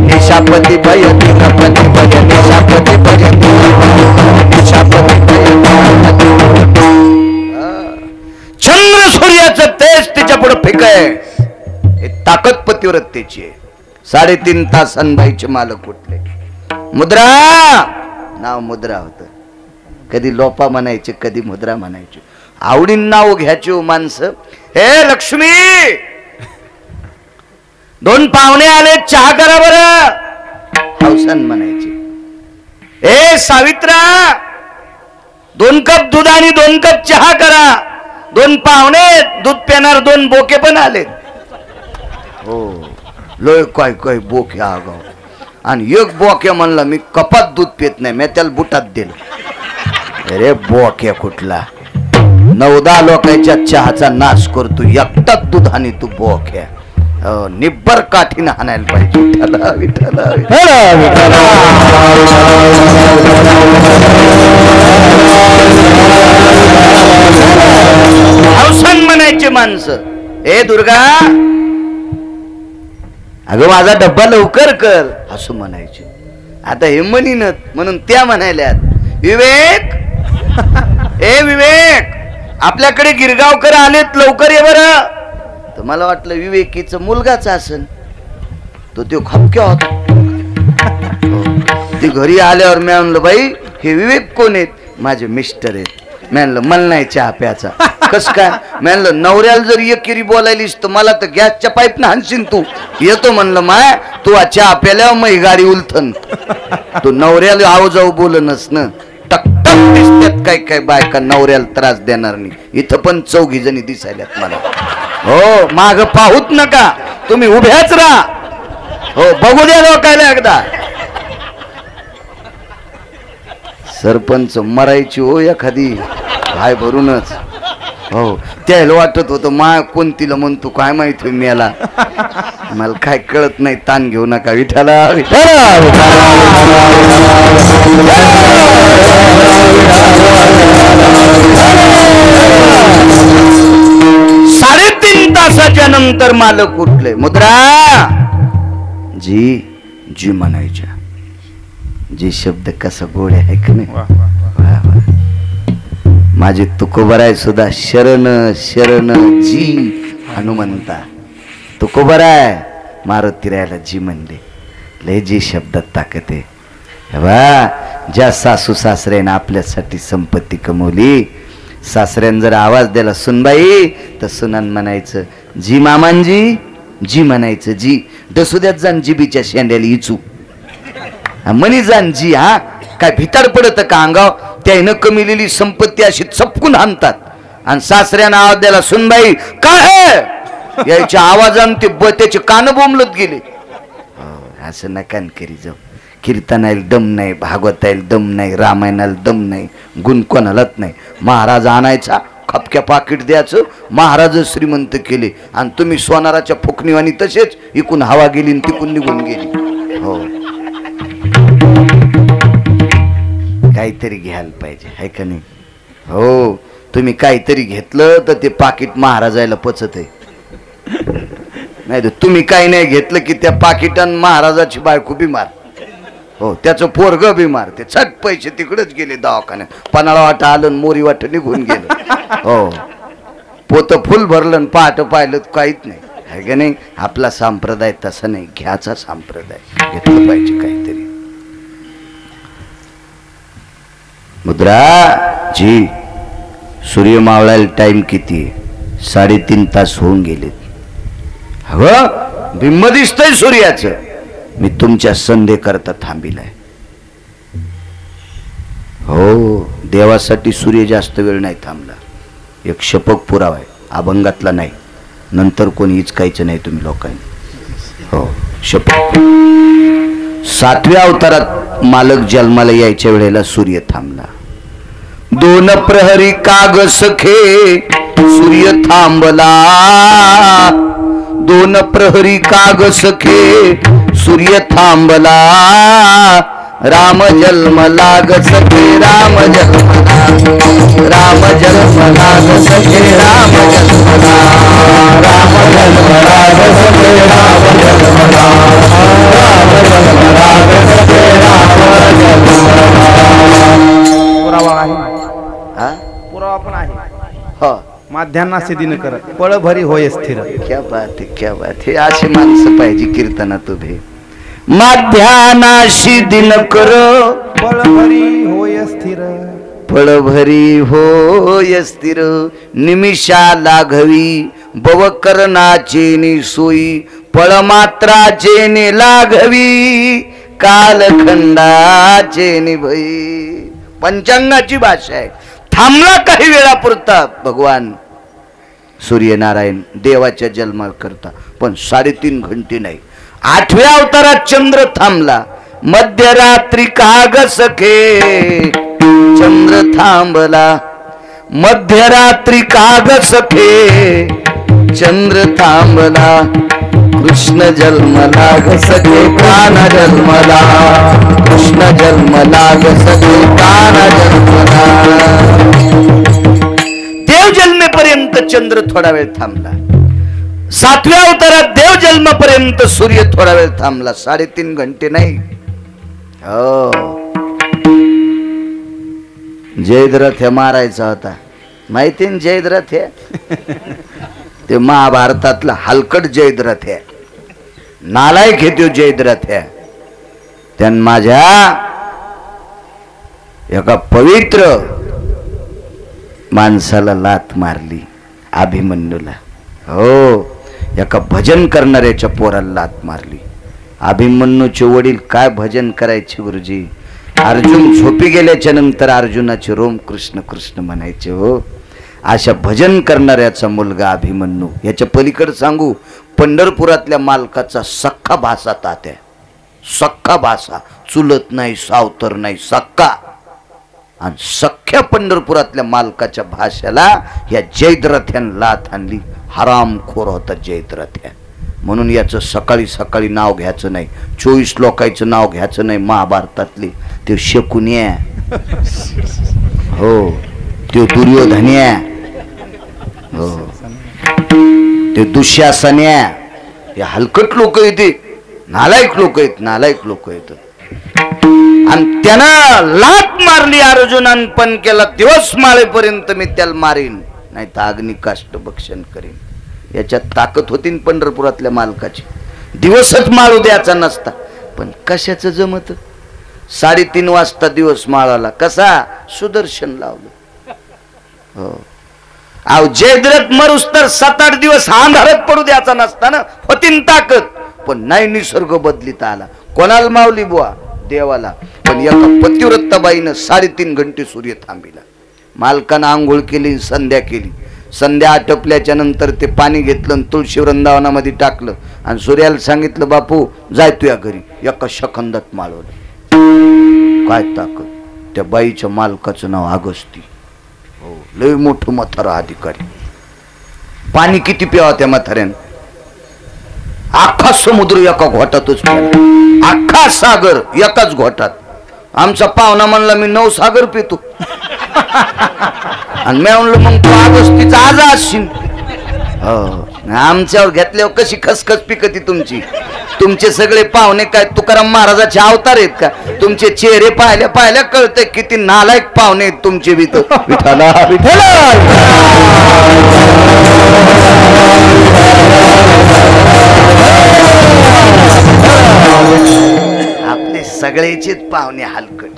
निशापती भय दिनपती भय निशापती भय निशापती भय. चंद्र सूर्याचं तेज तिच्या पुढे फेक आहे. हे ताकद पतिव्रतेची आहे. 3.5 तासांनी बाईचे मालक उठले. मुद्रा नाव मुद्रा होत. कधी लोपा म्हणायचे, कधी मुद्रा म्हणायचे. आवडीन नाव घ्यायचे हो माणसं. हे लक्ष्मी 2 पाहुणे आले, चहा करा बरं. हौसन म्हणायचे. ए सावित्रा 2 कप दूध आणि 2 कप चहा करा. 2 पाहुणे दूध पिणार, 2 बोके पण आले. हो लोय काय काय बोके आगाव. आणि एक बोक्या म्हणला मी कपात दूध पित नाही, मी त्याला बुटात दिलं. अरे बोक्या कुठला, 9-10 लोकांच्या चहाचा नाश करतो, एकटाच दूध आणि तू बोक्या. निब्बर काठीनं हाणायला पाहिजे. विठ्ठला विठ्ठला विठ्ठला. हौसन म्हणायचे माणसं. ए दुर्गा अगं माझा डब्बा लवकर कर असं म्हणायचे. आता हे म्हणीनच म्हणून त्या म्हणायल्यात विवेक ए विवेक आपल्याकडे गिरगावकर आलेत, लवकर ये बरं. तर मला वाटलं विवेकीचं मुलगाच असन. तो खपक्या होता. ती घरी आल्यावर मी म्हणलं बाई हे विवेक कोण आहेत? माझे मिस्टर आहेत. मी म्हणलं मला नाही चहा प्याचा. कस काय? मी म्हणलं नवऱ्याला जर एकेरी बोलायलीस तर मला तर गॅसच्या पाईपनं हाणशीन तू. येतो म्हणलं माय तू चहा प्याल्यावर मग गाडी उलथन. तू नवऱ्याला आव जाऊ बोलनच ना. टकटक दिसतात काय काय बायका नवऱ्याला त्रास देणार नाही. इथं पण 4 जणी दिसायल्यात मला. हो माग पाहूत नका, तुम्ही उभ्याच राहा. हो बघू द्या लोकायला एकदा. सरपंच मरायची हो एखादी हाय भरूनच. हो त्याला वाटत होतं मा कोणतीला म्हणतो काय माहिती मेला. मला काय कळत नाही, ताण घेऊ नका. विठाला विठाला 3.5 तासाच्या नंतर मालक उठले. मुद्रा जी जी म्हणायच्या. जी शब्द कसा गोड आहे का नाही. माझे तुकोबराय सुद्धा शरण शरण जी हनुमंता. तुकोबराय मारुती रायाला जी म्हणले. लय जी शब्दात ताकद आहे. वा ज्या सासू सासऱ्यानं आपल्यासाठी संपत्ती कमवली, सासऱ्यानं जर आवाज दिला सुनबाई तर सुनान म्हणायचं जी मामांजी, जी म्हणायचं जी. दसुद्यात जाण जिबीच्या शेंड्याला इचू म्हणी जाण जी. हा काय भिताड पडत का अंगाव? त्यानं कमिलेली संपत्ती अशी चपकून आणतात. आणि सासऱ्यानं आवाज द्याला सुनबाई काय यायच्या आवाजानं ते त्याचे कान बोंबलत गेले. असं नका करी जाऊ. कीर्तनाला दम नाही, भागवताला दम नाही, रामायणाला दम नाही, गुण कोणालाच नाही. महाराज आणायचा खपक्या पाकिट द्यायचं, महाराज श्रीमंत केले आणि तुम्ही सोनाराच्या फुकणीवानी तसेच इकून हवा गेली आणि तिकून निघून गेली. हो काहीतरी घ्यायला पाहिजे आहे का नाही? हो तुम्ही काहीतरी घेतलं तर ते पाकिट महाराजाला पचत आहे. नाही तर तुम्ही काही नाही घेतलं की त्या पाकिटान महाराजाची बायको बिमार, हो त्याचं पोरग बिमार, ते चट पैसे तिकडेच गेले दवाखान्यात. पन्हाळा वाटा आलं मोरी वाट निघून गेलं. हो पोत फुल भरलं पहाट पाहिलं काहीच नाही आहे का नाही? आपला संप्रदाय तसा नाही, घ्याचा संप्रदाय, घेतलं पाहिजे काहीतरी. मुद्रा जी सूर्य मावळायला टाइम किती? 3.5 तास होऊन गेलेत. हवं बिंब दिसतंय सूर्याचं. मी तुमच्या संधे करता थांबिलाय. हो देवासाठी सूर्य जास्त वेळ नाही थांबला. एक शपक पुरावा आहे, अभंगातला नाही, नंतर कोणी हिचकायचं नाही तुम्ही लोकांनी. हो शपक. 7व्या अवतारात मालक जन्माला यायच्या वेळेला सूर्य थांबला. 2 प्रहरी काग सखे सूर्य थांबला. 2 प्रहरी काग सखे सूर्य थांबला. राम जन्मला ग सखे राम जन्मला, राम जन्मला ग सखे राम जन्मला, राम जन्मला ग सखे राम जन्मला, राम जन्मला ग सखे राम जन्मला. पुरावा आहे, हा पुरावा पण आहे. हो माध्यान्नासी दिन कर पळ भरी होय स्थिर. क्या बात है, क्या बात है. अशी माणसं पाहिजे कीर्तनात उभे. माध्यानाशी दिन कर पळ भरी होय स्थिर, फळ भरी होय स्थिर. निमिषा लाघवी बव करणाचे निसोई, फळ मात्राचे ने लाघवी कालखंडाचे निभई. पंचांगाची भाषा आहे. थांबला काही वेळापुरता भगवान सूर्यनारायण देवाच्या जन्मा करता, पण 3.5 घंटे नाही. 8व्या अवतारात चंद्र थांबला. मध्यरात्री काग सखे चंद्र थांबला. मध्यरात्री काग सखे चंद्र थांबला. कृष्ण जन्मला ग सखे काना जन्मला, कृष्ण जन्मला ग सखे काना जन्मला. देव जन्मेपर्यंत चंद्र थोडा वेळ थांबला. 7व्या अवतारात देव जन्मापर्यंत सूर्य थोडा वेळ थांबला. 3.5 घंटे नाही. हो जयद्रथ हे मारायचा होता, माहिती ना जयद्रथ हे? ते महाभारतातला हलकट जयद्रथ आहे, नालायक हे तो जयद्रथ आहे. त्यान माझ्या एका पवित्र माणसाला लात मारली, अभिमन्यूला. हो एका भजन करणाऱ्याच्या पोराला लात मारली. अभिमन्यूचे वडील काय भजन करायचे गुरुजी. अर्जुन झोपी गेल्याच्या नंतर अर्जुनाचे रोम कृष्ण कृष्ण म्हणायचे. हो अशा भजन करणाऱ्याचा मुलगा अभिमन्यू. याच्या पलीकडे सांगू, पंढरपुरातल्या मालकाचा सख्खा भासा तात्या, सख्खा भासा, चुलत नाही सावतर नाही, सख्खा. आणि सख्ख्या पंढरपुरातल्या मालकाच्या भाषेला या जयद्रथ्यानं लाथ आणली. हरामखोर होता जयद्रथ्या. म्हणून याचं सकाळी सकाळी नाव घ्यायचं नाही. 24 लोकांचं नाव घ्यायचं नाही महाभारतातले. ते शकुन्या, हो ते दुर्योधन्या, हो ते दुःशासन्या. हे हलकट लोक येते, नालायक लोक आहेत, नालायक लोक आहेत. आणि त्यानं लात मारली अर्जुनान, पण केला दिवस माळेपर्यंत मी त्याला मारीन, नाही तर अग्नी काष्ट भक्षण करीन. याच्यात ताकद होती पंढरपुरातल्या मालकाची. दिवसच माळू द्यायचा नसता, पण कशाचं जमत. 3:30 वाजता दिवस माळाला. कसा? सुदर्शन लावलं. हो. अहो जयद्रथ मरुस तर 7-8 दिवस अंधारात पडू द्यायचा नसताना होतीन ताकद, पण नाही निसर्ग बदलित आला. कोणाला मावली बुवा? देवाला. पण एका पतिव्रताबाईनं 3.5 घंटे सूर्य थांबिला. मालकानं आंघोळ केली, संध्या केली. संध्या आटपल्याच्या नंतर ते पाणी घेतलं आणि तुळशी वृंदावनामध्ये टाकलं आणि सूर्याला सांगितलं, बापू जाय तुया घरी. एका सेकंदात माळवलं. काय ताकद! त्या बाईच्या मालकाचं नाव अगस्ती. हो, लय मोठं म्हातारा अधिकारी. पाणी किती प्यावा त्या म्हाताऱ्यानं? अख्खा समुद्र एका घोटातच प्याला. अख्खा सागर एकाच घोटात. आमचा पाहुणा म्हणला मी 9 सागर पितो. आणि मी म्हणलो मग तू अगस्तीचा आज असशील. हो, आमच्यावर घेतल्यावर कशी खसखस पिकती तुमची. तुमचे सगळे पाहुणे काय तुकाराम महाराजाचे अवतार आहेत का? तुमचे चेहरे पाहिल्या पाहिल्या कळतंय किती नालायक पाहुणे आहेत तुमचे बी. विठाला विठाला. आपले सगळेचेच पाहुणे हलकट.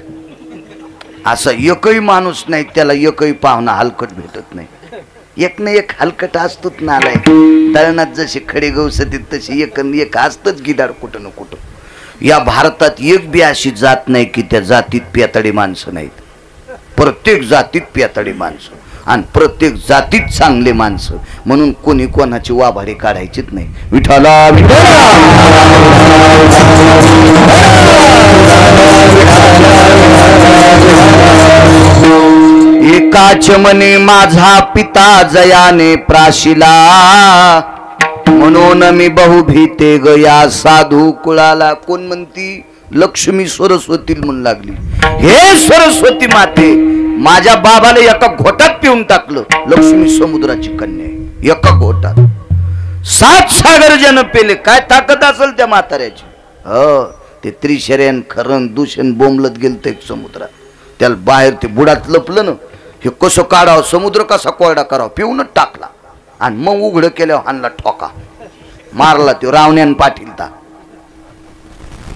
असा एकही माणूस नाही त्याला एकही पाहुणा हलकट भेटत नाही. एक ना एक हलकट असतोच नालाय. दळणात जशी खडे गवसतीत तशी एक असतच गिदाड कुठं ना कुठं. या भारतात एक बी अशी जात नाही की त्या जातीत पेताडी माणसं नाहीत. प्रत्येक जातीत पेताडी माणसं आणि प्रत्येक जातीत चांगले माणसं. म्हणून कोणी कोणाची वाभाडे काढायचीच नाही. विठाला एकाच मने माझा पिता जयाने प्राशिला, म्हणून मी बहु भीते गया साधू कुळाला. कोण म्हणती? लक्ष्मी सरस्वती म्हणून लागली. हे सरस्वती माते, माझ्या बाबाला एका घोटात पिऊन टाकलं. लक्ष्मी समुद्राची कन्या आहे. एका घोटात 7 सागर जन पेले. काय ताकद असेल त्या म्हाताऱ्याची. हो, ते त्रिशर्यन खरण दूषण बोंबलत गेलं ते समुद्रात. त्याला बाहेर ते बुडात लपलं ना. हे कसं काढावं, समुद्र कसा कोरडा करावा, पिऊनच टाकला. आणि मग उघडं केल्यावर हाणला ठोका. मारला तो रावण्यान पाटीलता.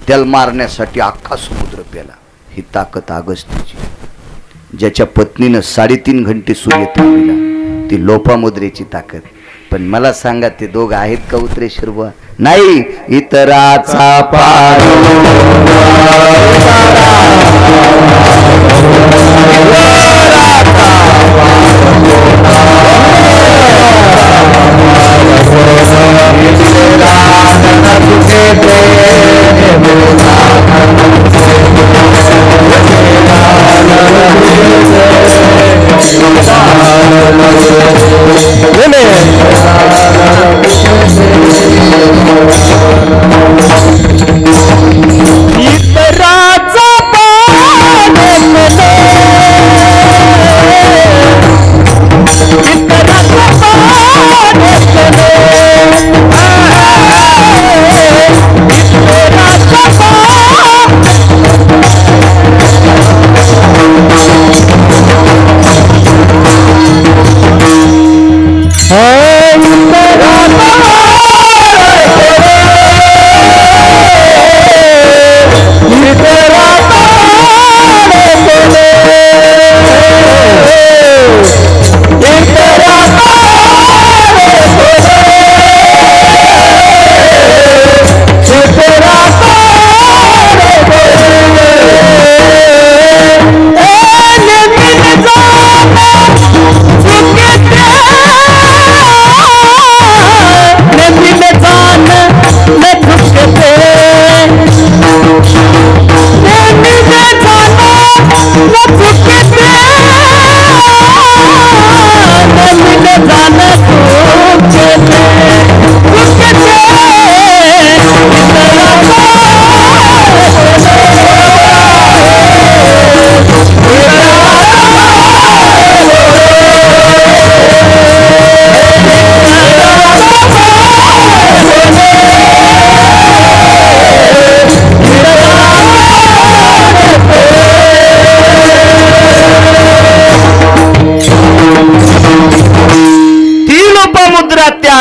त्याला मारण्यासाठी अख्खा समुद्र पेला. ही ताकद अगस्तीची. ज्याच्या पत्नीनं 3.5 घंटे सूर्य थांबविला, ती लोपामुद्रेची ताकद. पण मला सांगा, ते दोघं आहेत का उतरेश्वर बुवा? नाही. इतराचा पार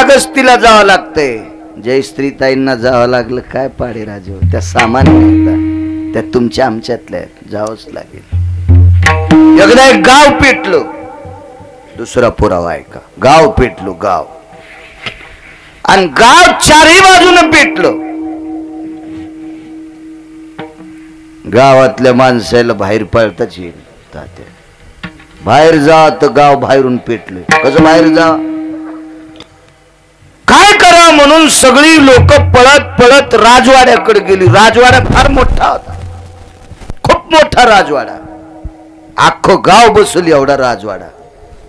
अगस्तीला जावं लागतंय. जयश्रीताईंना जावं लागलं. काय पाडे राजू, त्या सामान्य होता. त्या तुमच्या आमच्यातल्या जावंच लागेल. एकदा एक गाव पेटलं. दुसरा पुरावा आहे का? गाव पेटलो गाव, आणि गाव चारही बाजूने पेटलं. गावातल्या माणसाला बाहेर पळताच येईल. तात्या बाहेर जा, तर गाव बाहेरून पेटले. कसं बाहेर जा, काय करा म्हणून सगळी लोक पळत पळत राजवाड्याकडे गेली. राजवाडा फार मोठा होता, खूप मोठा राजवाडा. अख्खं गाव बसवली एवढा राजवाडा.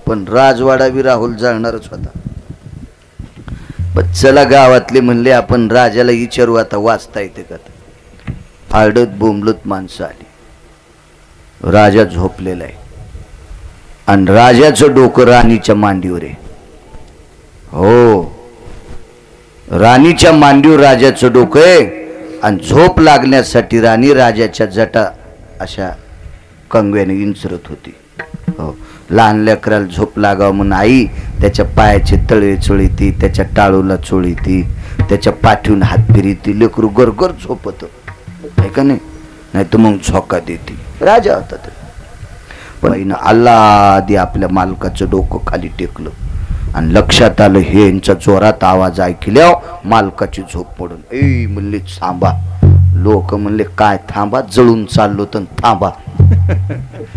पण राजवाडा बी राहुल जाणारच होता. पण चला गावातले म्हणले आपण राजाला विचारू आता वाचता येते का. आरडत बोंबलत माणसं आली. राजा झोपलेला आहे आणि राजाचं डोकं राणीच्या मांडीवर आहे. हो, राणीच्या मांडीवर राजाचं डोकं आहे आणि झोप लागण्यासाठी राणी राजाच्या जटा अशा कंगव्याने इंचरत होती. हो, लहान लेकराला झोप लागावं म्हणून आई त्याच्या पायाचे तळे चोळीती, त्याच्या टाळूला चोळीती, त्याच्या पाठीवून हात फिरीती. लेकरू गरगर झोपत आहे का नाही, नाही तर मग झोका देते. राजा होता ते. पण अल्ला आधी आपल्या मालकाचं डोकं खाली टेकलं आणि लक्षात आलं हे यांचा जोरात आवाज ऐकल्यावर मालकाची झोप मोडून ए म्हणले थांबा. लोक म्हणले काय थांबा, जळून चाललो तर थांबा.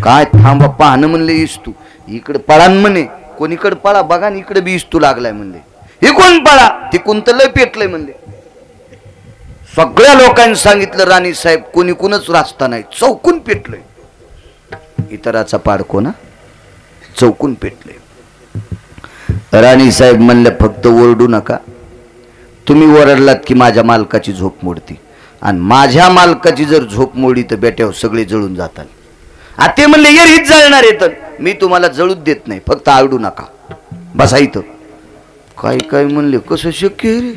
काय थांबा, पाहणं म्हणले इस्तू इकडे पळा म्हणे. कोणीकडे पळा बघा, इकडे बी इस्तू लागलाय म्हणले. हे कोण पळा, ते कोणतं लय पेटलंय म्हणले. सगळ्या लोकांनी सांगितलं राणी साहेब कोणी कोणच रास्ता नाही, चौकून पेटलंय. इतराचा पाडको ना, चौकून पेटलंय. राणी साहेब म्हणल्या फक्त ओरडू नका. तुम्ही ओरडलात की माझ्या मालकाची झोप मोडती, आणि माझ्या मालकाची जर झोप मोडी तर बेट्यावर सगळे जळून जातात. आ ते म्हणले ये हीच जळणार आहे, तर मी तुम्हाला जळूच देत नाही, फक्त आरडू नका, बसा इथं. काय काय म्हणले कसं शक्य आहे रे.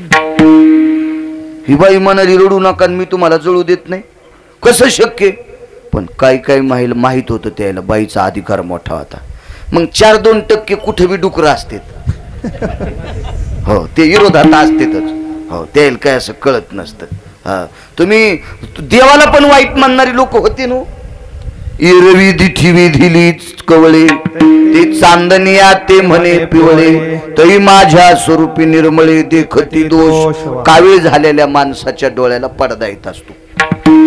ही बाई म्हणाली रडू नका मी तुम्हाला जळू देत नाही, कसं शक्य. पण काही काही माहित होतं त्याला बाईचा अधिकार मोठा होता. मग 4-2% कुठे बी डुकरं असतात. हो, ते विरोधात असतेच. हो, त्याला काय असं कळत नसतं. हा, तुम्ही देवाला पण वाईट मानणारी लोक होते ना. इरवी दिठीवी दिलीच कवळे, ते चांदनिया ते म्हणे पिवळे, तरी माझ्या स्वरूपी निर्मळे देखती दोष. कावीळ झालेल्या माणसाच्या डोळ्याला पडदा येत असतो.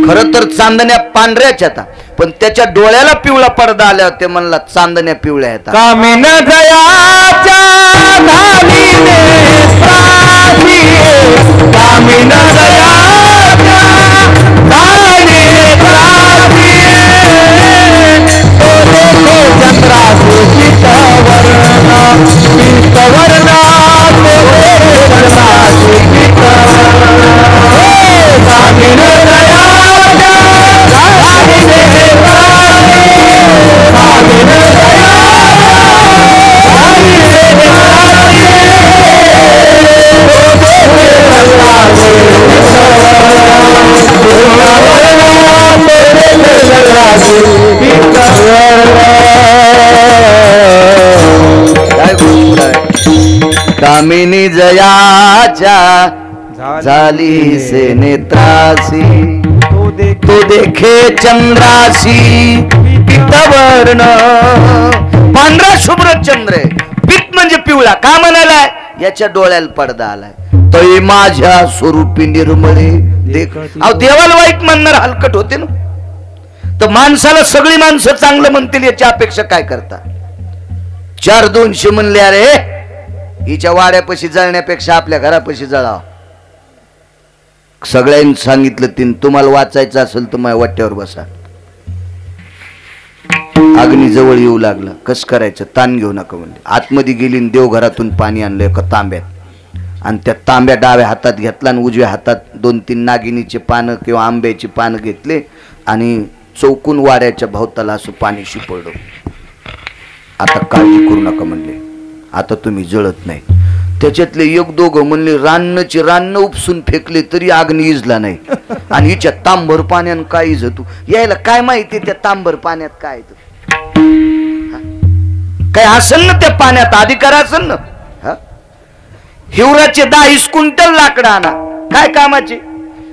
खरं तर चांदण्या पांढऱ्याच आता, पण त्याच्या डोळ्याला पिवळा पडदा आल्यावर ते म्हणला चांदण्या पिवळ्या येतात. कामिन दयाच्या धालीने प्रासी, कामिन दयाच्या धालीने प्रासी, तो देखो चंद्रासी पीतवर्णा, पीतवर्णा तो चंद्रासी पीतवर्णा. कामिन दयाच्या धालीने प्रासी, कामिन कामिनी जयाच्या झाली से नेत्रासी, तो देखे चंद्रासी पीतवर्ण. पांढरा शुभ्र चंद्र आहे, पीत म्हणजे पिवळा. का म्हणालाय, याच्या डोळ्याला पडदा आलाय. तरी माझ्या स्वरूपी निर्मळे देख. अहो देवाला वाईट म्हणणार हलकट होते ना, तर माणसाला सगळी माणसं चांगलं म्हणतील याची अपेक्षा काय करता. 4-200 म्हणले अरे हिच्या वाड्यापाशी जळण्यापेक्षा आपल्या घरापाशी जळाव. सगळ्यांनी सांगितलं तीन तुम्हाला वाचायचं असेल तर माझ्या वाट्यावर बसा. अग्नी जवळ येऊ लागला. कस करायचं, ताण घेऊ नका म्हणले. आतमध्ये गेली देवघरातून पाणी आणलं एका तांब्यात, आणि त्या तांब्या डाव्या हातात घेतला आणि उजव्या हातात 2-3 नागिनीचे पानं किंवा आंब्याची पानं घेतले आणि चौकून वाड्याच्या भोवताला असं पाणी शिपडलं. आता काळजी करू नका म्हणले, आता तुम्ही जळत नाही. त्याच्यातले 1-2 म्हणले रान्नचे रान्न उपसून फेकले तरी अग्नी इजला नाही. आणि हिच्या तांबर पाण्यानं काय इजतू यायला काय माहिती, त्या तांबर पाण्यात काय काय असेल ना, त्या पाण्यात अधिकार असेल ना. हिवराचे 10 क्विंटल लाकडं आणा, काय कामाचे.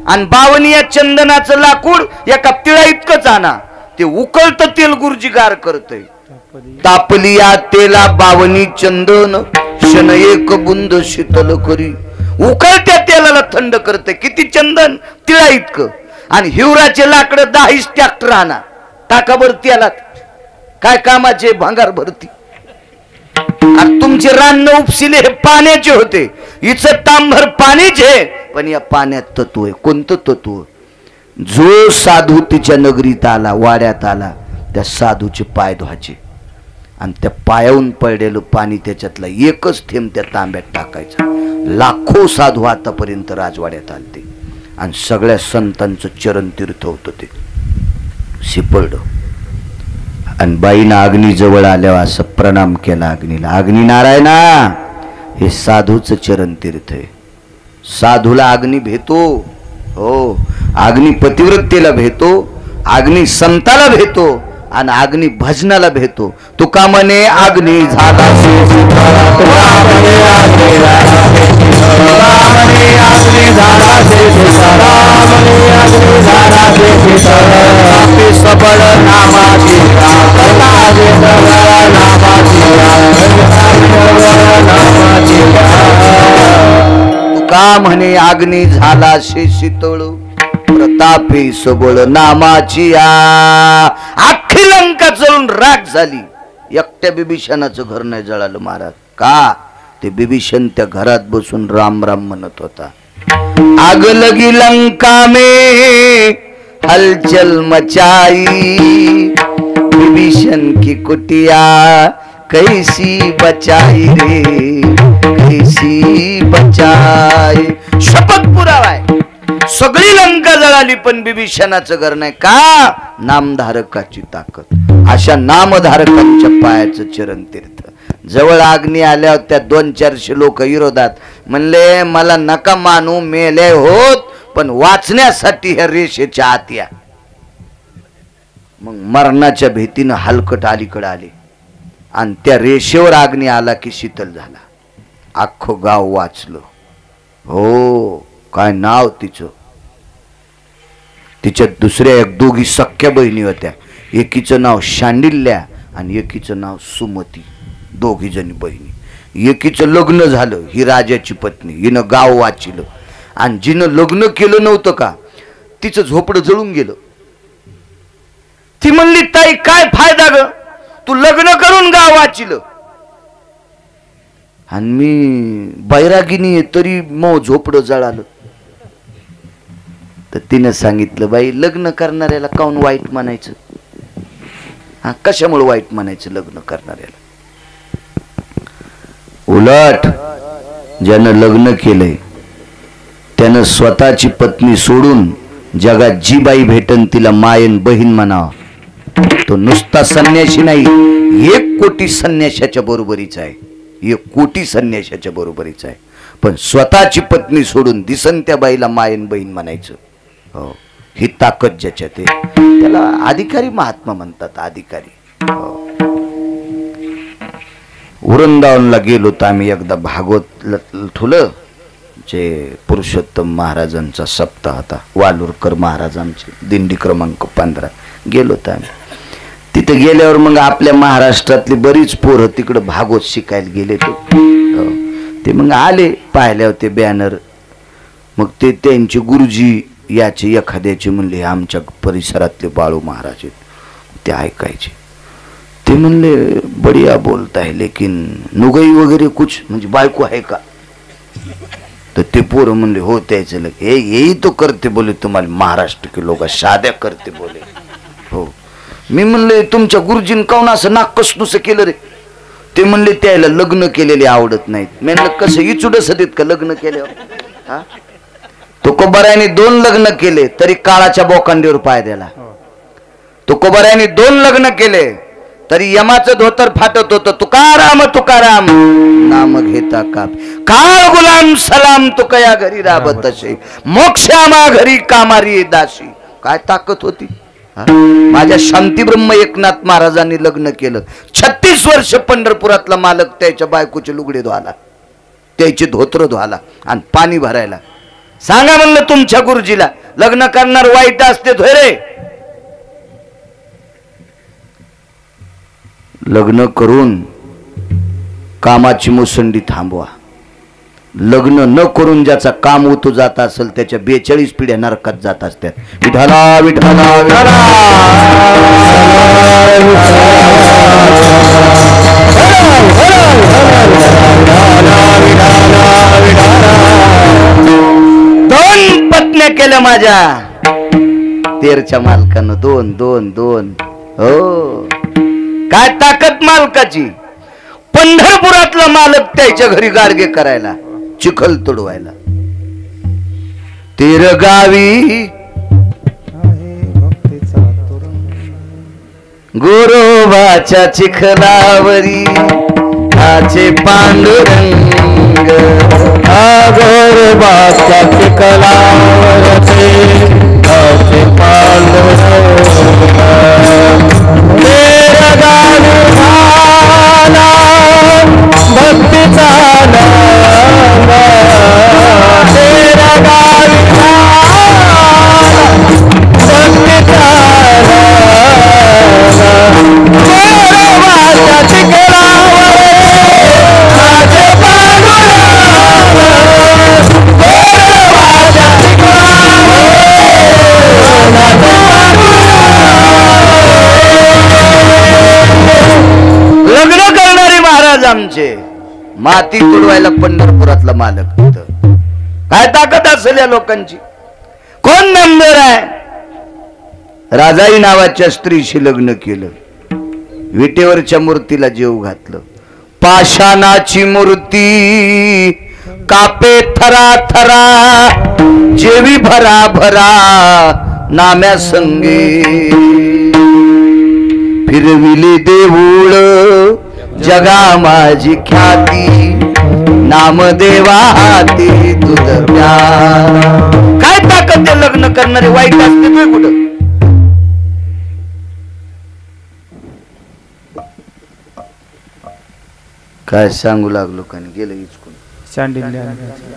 आणि बावनिया चंदनाचं लाकूड एका तिळा इतकंच आणा, ते उकळतं तेल गुरुजी गार करतय. तापली या तेला बावनी चंदन, शन एक बुंद शीतल करी. उकळत्या तेलाला थंड करते. किती चंदन? तिळा इतकं. आणि हिवराचे लाकडं 10 ट्रॅक्टर आणा, टाका बर तेलात. काय कामाचे? भांगार भरती. आणि तुमचे रान उपसिले हे पाण्याचे होते, हिचं तांभर पाणीच आहे. पण या पाण्यात तत्व आहे. कोणतं तत्व? जो साधू तिच्या नगरीत आला, वाड्यात आला, त्या साधूचे पाय धुवायचे आणि त्या पायाहून पडलेलं पाणी त्याच्यातला एकच थेंब त्या तांब्यात टाकायचा. लाखो साधू आतापर्यंत राजवाड्यात आलते आणि सगळ्या संतांचं चरण तीर्थ होतं ते शिपळड. आणि बाईनं अग्नी जवळ आल्यावर असं प्रणाम केला अग्नीला. अग्नी नारायणा, हे साधूचं चरण तीर्थ आहे. साधूला अग्नी भेटो. हो, अग्नी पतिव्रतेला भेटो, अग्नी संताला भेटो आणि अग्नी भजनाला भेटो. तुका म्हणे अग्नी झाला सबळ नामाची तुका म्हणे अग्नी झाला शे शीतळ, प्रतापी सबळ नामाची. अख्खी लंका जळून राख झाली, एकट्या बिभीषणाचं घर नाही जळालं महाराज. का? ते बिभीषण त्या घरात बसून राम राम म्हणत होता. आग लगी लंका में हलचल मचाई, विभीषण की कुटिया कैसी बचाई रे, कैसी बचाई. शपथ पुरावा आहे, सगळी लंका जळाली पण बिभीषणाचं घर नाही. का? नामधारकाची ताकद. अशा नामधारकांच्या पायाचं चरण तीर्थ. जवळ अग्नी आल्यावर त्या 200-400 लोक विरोधात म्हणले, मला नका मानू, मेले होत पण वाचण्यासाठी ह्या रेषेच्या आत या. मग मरणाच्या भीतीनं हलकट अलीकडे आले आणि त्या रेषेवर अग्नी आला की शीतल झाला. अख्खं गाव वाचलं. हो, काय नाव तिचं? तिच्या दुसऱ्या 1-2 सख्या बहिणी होत्या. एकीचं नाव शांडिल्या आणि एकीचं नाव सुमती. 2 जणी बहिणी. एकीचं लग्न झालं, ही राजाची पत्नी, हिनं गाव वाचिलं. आणि जिनं लग्न केलं नव्हतं का, तिचं झोपडं जळून गेलं. ती म्हणली, ताई काय फायदा ग, तू लग्न करून गाव वाचिलं आणि मी बैरागिनी आहे तरी मग झोपडं जळालं. तर तिनं सांगितलं, बाई लग्न करणाऱ्याला काऊन वाईट म्हणायचं? हा, कशामुळे वाईट म्हणायचं लग्न करणाऱ्याला? उलट ज्यानं लग्न केलंय त्यानं स्वतःची पत्नी सोडून जगात जी बाई भेटन तिला मायन बहीण म्हणावं. तो नुसता संन्याशी नाही, 1 कोटी संन्याशाच्या बरोबरीचा आहे. 1 कोटी संन्याशाच्या बरोबरीचा आहे. पण स्वतःची पत्नी सोडून दिसन त्या बाईला मायन बहीण म्हणायचं. हो, ही ताकद ज्याच्यात आहे त्याला अधिकारी महात्मा म्हणतात. अधिकारी. वृंदावनला गेलो तर आम्ही एकदा भागवत ठुलं, जे पुरुषोत्तम महाराजांचा सप्ताह होता. वालुरकर महाराजांची दिंडी क्रमांक 15 गेलो तर आम्ही. तिथे गेल्यावर मग आपल्या महाराष्ट्रातली बरीच पोरं तिकडं भागवत शिकायला गेले. ते मग आले, पाहिल्यावर ते बॅनर. मग ते त्यांचे गुरुजी याचे एखाद्याचे म्हणले, आमच्या परिसरातले बाळू महाराज आहेत, ते ऐकायचे. ते म्हणले, बढिया बोलता है लेकिन नुगई वगैरे कुछ, म्हणजे बायको आहे का? तर ते पोरं म्हणले, हो त्याचं लग हे यही तो करते बोले, तुम्हाला महाराष्ट्र के लोक शाद्या करते बोले. हो. मी म्हणले, तुमच्या गुरुजीन काऊन असं नाकसनुसं केलं रे? ते म्हणले, त्याला लग्न केलेले आवडत नाहीत. मी म्हणलं, कसं इचुडस देत का लग्न केल्यावर? हा, तुकोबारायाने 2 लग्न केले तरी काळाच्या बोकांडीवर पाय द्याला. तुकोबारायाने 2 लग्न केले तरी यमाचं धोतर फाटत होतं. तुकाराम तुकाराम नाम घेता काप, काळ गुलाम सलाम तुकया घरी राबत असे, मोक्ष आमा घरी कामारी दासी. काय ताकद होती. माझ्या शांतीब्रह्म एकनाथ महाराजांनी लग्न केलं. 36 वर्ष पंढरपुरातला मालक त्याच्या बायकोचे लुगडे धुवाला, त्याचे धोत्र धुवाला आणि पाणी भरायला. सांगा म्हणलं तुमच्या गुरुजीला, लग्न करणार वाईट असते होय रे? लग्न करून कामाची मुसंडी थांबवा. लग्न न करून ज्याचा काम उतू जात असेल त्याच्या 42 पिढ्या नरकात जात असतात. विठाला विठाला विठाला. दोन पत्न्या केल्या माझ्या तेरच्या मालकानं. दोन दोन दोन. हो, काय ताकद मालकाची. पंढरपुरातला मालक त्याच्या घरी गाडगे करायला, चिखल तुडवायला. तेर गावी गोरोबाच्या चिखलावरी आचे पांडुरंग. गोरोबाच्या चिखलावरती आचे पांडुरंग. तेरा गावी झाला भक्तीचा रंग. तेरा गावी झाला भक्तीचा रंग. गोरोबाच्या चिखलावर आचे पांडुरंग. गोरोबाच्या चिखलावर आचे पांडुरंग. लग्न करणारे महाराज आमचे माती तुडवायला पंढरपुरातला मालक. काय ताकद असेल या लोकांची. कोण नंबर आहे? राजाई नावाच्या स्त्रीशी लग्न केलं. विटेवरच्या मूर्तीला जीव घातलं. पाषाणाची मूर्ती कापे थरा थरा. जेवी भरा भरा नाम्या संगे. फिरविले देऊळ जगा माझी ख्याती. नामदेवा हाती तुझ्या. काय ताकद आहे लग्न करणारे वाईट असते तुम्ही कुठं? काय सांगू लागलो का गेलं इचकून.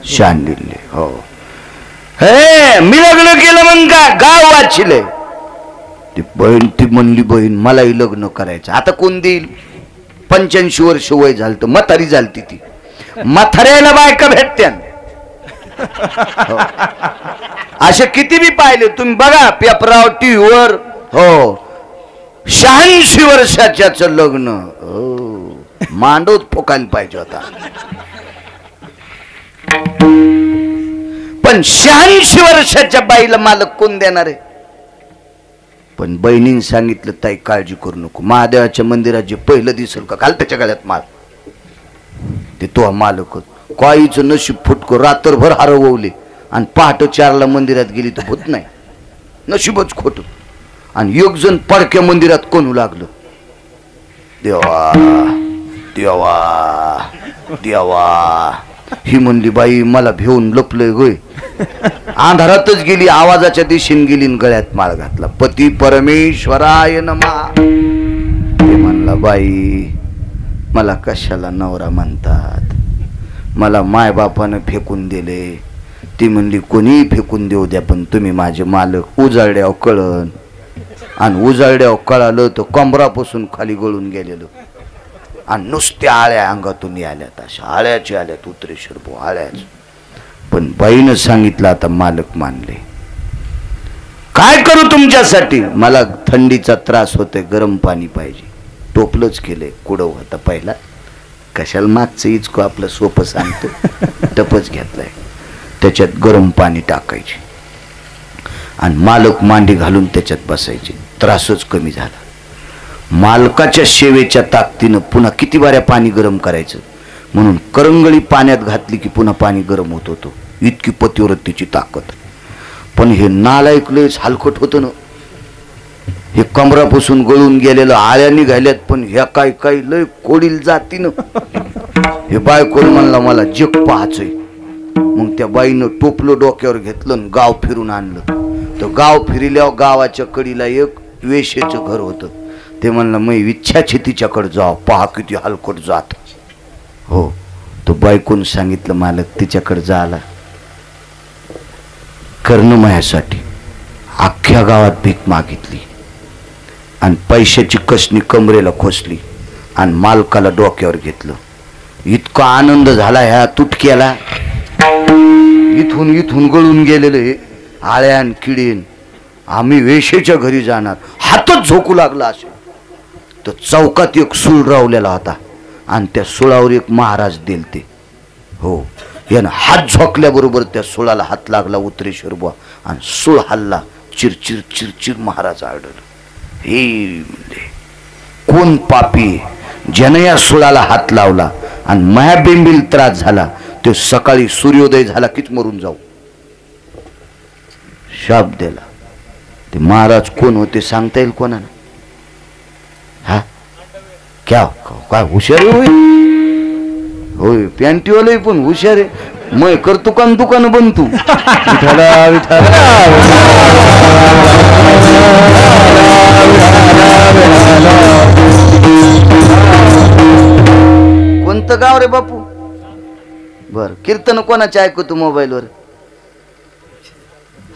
शांडिल्य. हो, हे मी लग्न केलं मग का गाव वाचिले. ती बहीण ती म्हणली बहीण मलाही लग्न करायचं. आता कोण देईल? 85 वर्ष वय झालं तर म्हातारी झालती ती. म्हाताऱ्याला बायका भेटत्यान. हो. असे किती बी पाहिले तुम्ही बघा पेपरावर टीव्हीवर. हो, 86 वर्षाच्याच लग्न. हो, मांडवत फोकायला पाहिजे होता. पण 86 वर्षाच्या बाईला मालक कोण देणार आहे? पण बहिणीने सांगितलं ताई काळजी करू नको. महादेवाच्या मंदिरात जे पहिलं दिसल का काल त्याच्या गळ्यात माल ते तो मालक होत. काहीचं नशीब फुटको. रात्रभर हरवले आणि पहाटे 4ला मंदिरात गेली तर होत नाही. नशीबच खोट. आणि एक जण पडक्या मंदिरात कोणू लागलं. देवा देवा देवा. ही म्हणली बाई मला भेऊन लपलंय गोय. अंधारातच गेली. आवाजाच्या दिशेने गेली. गळ्यात माळ घातला. पती परमेश्वराय नमा. ते म्हणला बाई मला कशाला नवरा म्हणतात. मला माय बापानं फेकून दिले. ती म्हणली कोणी फेकून देऊ द्या पण तुम्ही माझे मालक. उजाळड्यावर कळण. आणि उजाळड्यावर कळालं तर कमरापासून खाली गळून गेलेलं. आणि नुसत्या आळ्या अंगातून आल्यात. अशा आळ्याची आल्यात उतरेश्वर भाऊ आळ्याच. पण बाईनं सांगितलं आता मालक मानले. काय करू तुमच्यासाठी? मला थंडीचा त्रास होतोय गरम पाणी पाहिजे. टोपलंच केलंय. कुडव होता पहिला. कशाला मागचं इचको आपलं सोपं सांगतो. टपच घेतलाय. त्याच्यात गरम पाणी टाकायचे आणि मालक मांडी घालून त्याच्यात बसायचे. त्रासच कमी झाला. मालकाच्या सेवेच्या ताकदीनं पुन्हा किती बाऱ्या पाणी गरम करायचं म्हणून करंगळी पाण्यात घातली की पुन्हा पाणी गरम होत होतं. इतकी पतिव्रतेची ताकद. पण हे नालायक लयच हलकट होतं ना. हे कमरापासून गळून गेलेलं आळ्या निघाल्यात. पण ह्या काय काय लय कोडील जातीनं. हे बायकोल म्हणला मला जग पाहायचंय. मग त्या बाईनं टोपलं डोक्यावर घेतलं आणि गाव फिरून आणलं. तर गाव फिरल्यावर गावाच्या कडीला एक वेश्येचं घर होतं. ते म्हणलं मी इच्छाची तिच्याकडे जाव. पहा किती हलकट जात. हो, तो बायकोन सांगितलं मालक तिच्याकडे जायला करणं माझ्यासाठी. अख्ख्या गावात भीक मागितली आणि पैशाची कसणी कमरेला खोसली आणि मालकाला डोक्यावर घेतलं. इतका आनंद झाला ह्या तुटक्याला, इथून इथून गळून गेलेले आळ्यान किडीन. आम्ही वेशेच्या घरी जाणार, हातच झोकू लागला असे. तर चौकात एक सूळ रावलेला होता आणि त्या सुळावर एक महाराज दिलते. हो, यानं हात झोकल्याबरोबर त्या सुळाला हात लागला उतरेश्वर बुवा आणि सूळ हल्ला. चिरचिर चिरचिर महाराज आढळलं. हे म्हणजे कोण पापी ज्यानं या सुळाला हात लावला आणि मायाबिंबील त्रास झाला, तो सकाळी सूर्योदय झाला कीच मरून जाऊ. शाप दिला. ते महाराज कोण होते सांगता येईल कोणाला? हा क्या काय हुशार होय. होय पॅन्टीवाले पण हुशार आहे. मग करतो का दुकान बनतो. विठाला विठाला कोणतं गाव रे बापू? बर, कीर्तन कोणाचे ऐकतो मोबाईलवर?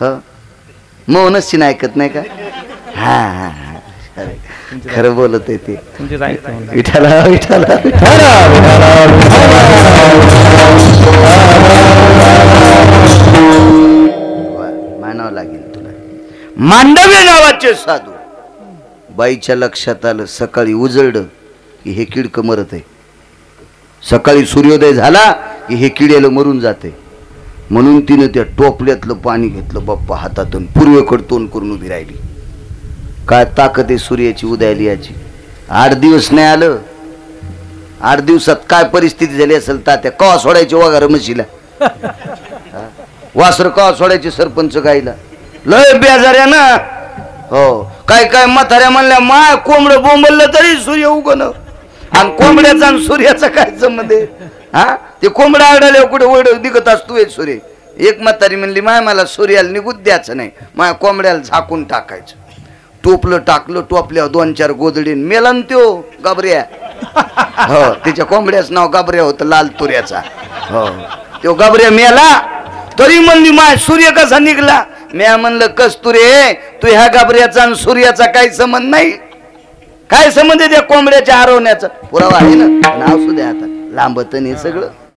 ह मौनच ऐकत नाही का? हा हा हा, खरं बोलत आहे ते. विठाला विठाला मानावं लागेल तुला. मांडवे नावाचे साधू. बाईच्या लक्षात आलं सकाळी उजळलं की हे किडक मरत आहे. सकाळी सूर्योदय झाला की हे किड्याला मरून जाते. म्हणून तिनं त्या टोपल्यातलं पाणी घेतलं बाप्पा हातातून, पूर्वेकडे तोंड करून उभी राहिली. काय ताकद आहे सूर्याची उदयाली याची. 8 दिवस नाही आलं. 8 दिवसात काय परिस्थिती झाली असेल तात्या. कवा सोडायची वगार म्हशीला, वासर कवा सोडायचे सरपंच गाईला. लय बेजाऱ्या ना. हो, काय काय म्हाताऱ्या म्हणल्या माय कोंबडं बोंबललं तरी सूर्य उगन. आणि कोंबड्याचा आणि सूर्याचा काय संबंध आहे? हा, ते कोंबड्या आढळल्यावर कुठे ओढ निघत असतो सूर्य. एक म्हातारी म्हणली माय मला सूर्याला निघूच द्यायचं नाही, माया कोंबड्याला झाकून टाकायचं. टोपलं टाकलं, टोपल्यावर 2-4 गोदडीन मेला न त्यो गाबऱ्या. हो, त्याच्या कोंबड्याचं नाव गाबऱ्या होतं, लाल तुऱ्याचा. हो, तो गाबऱ्या मेला. तरी म्हणली माय सूर्य कसा निघला? म्या म्हणलं कस्तुरे, तू ह्या गाबऱ्याचा आणि सूर्याचा काही संबंध नाही. काय संबंध त्या कोंबड्याच्या हरवण्याचा? पुरावा आहे ना, नाव सुद्धा आता लांबत नाही सगळं.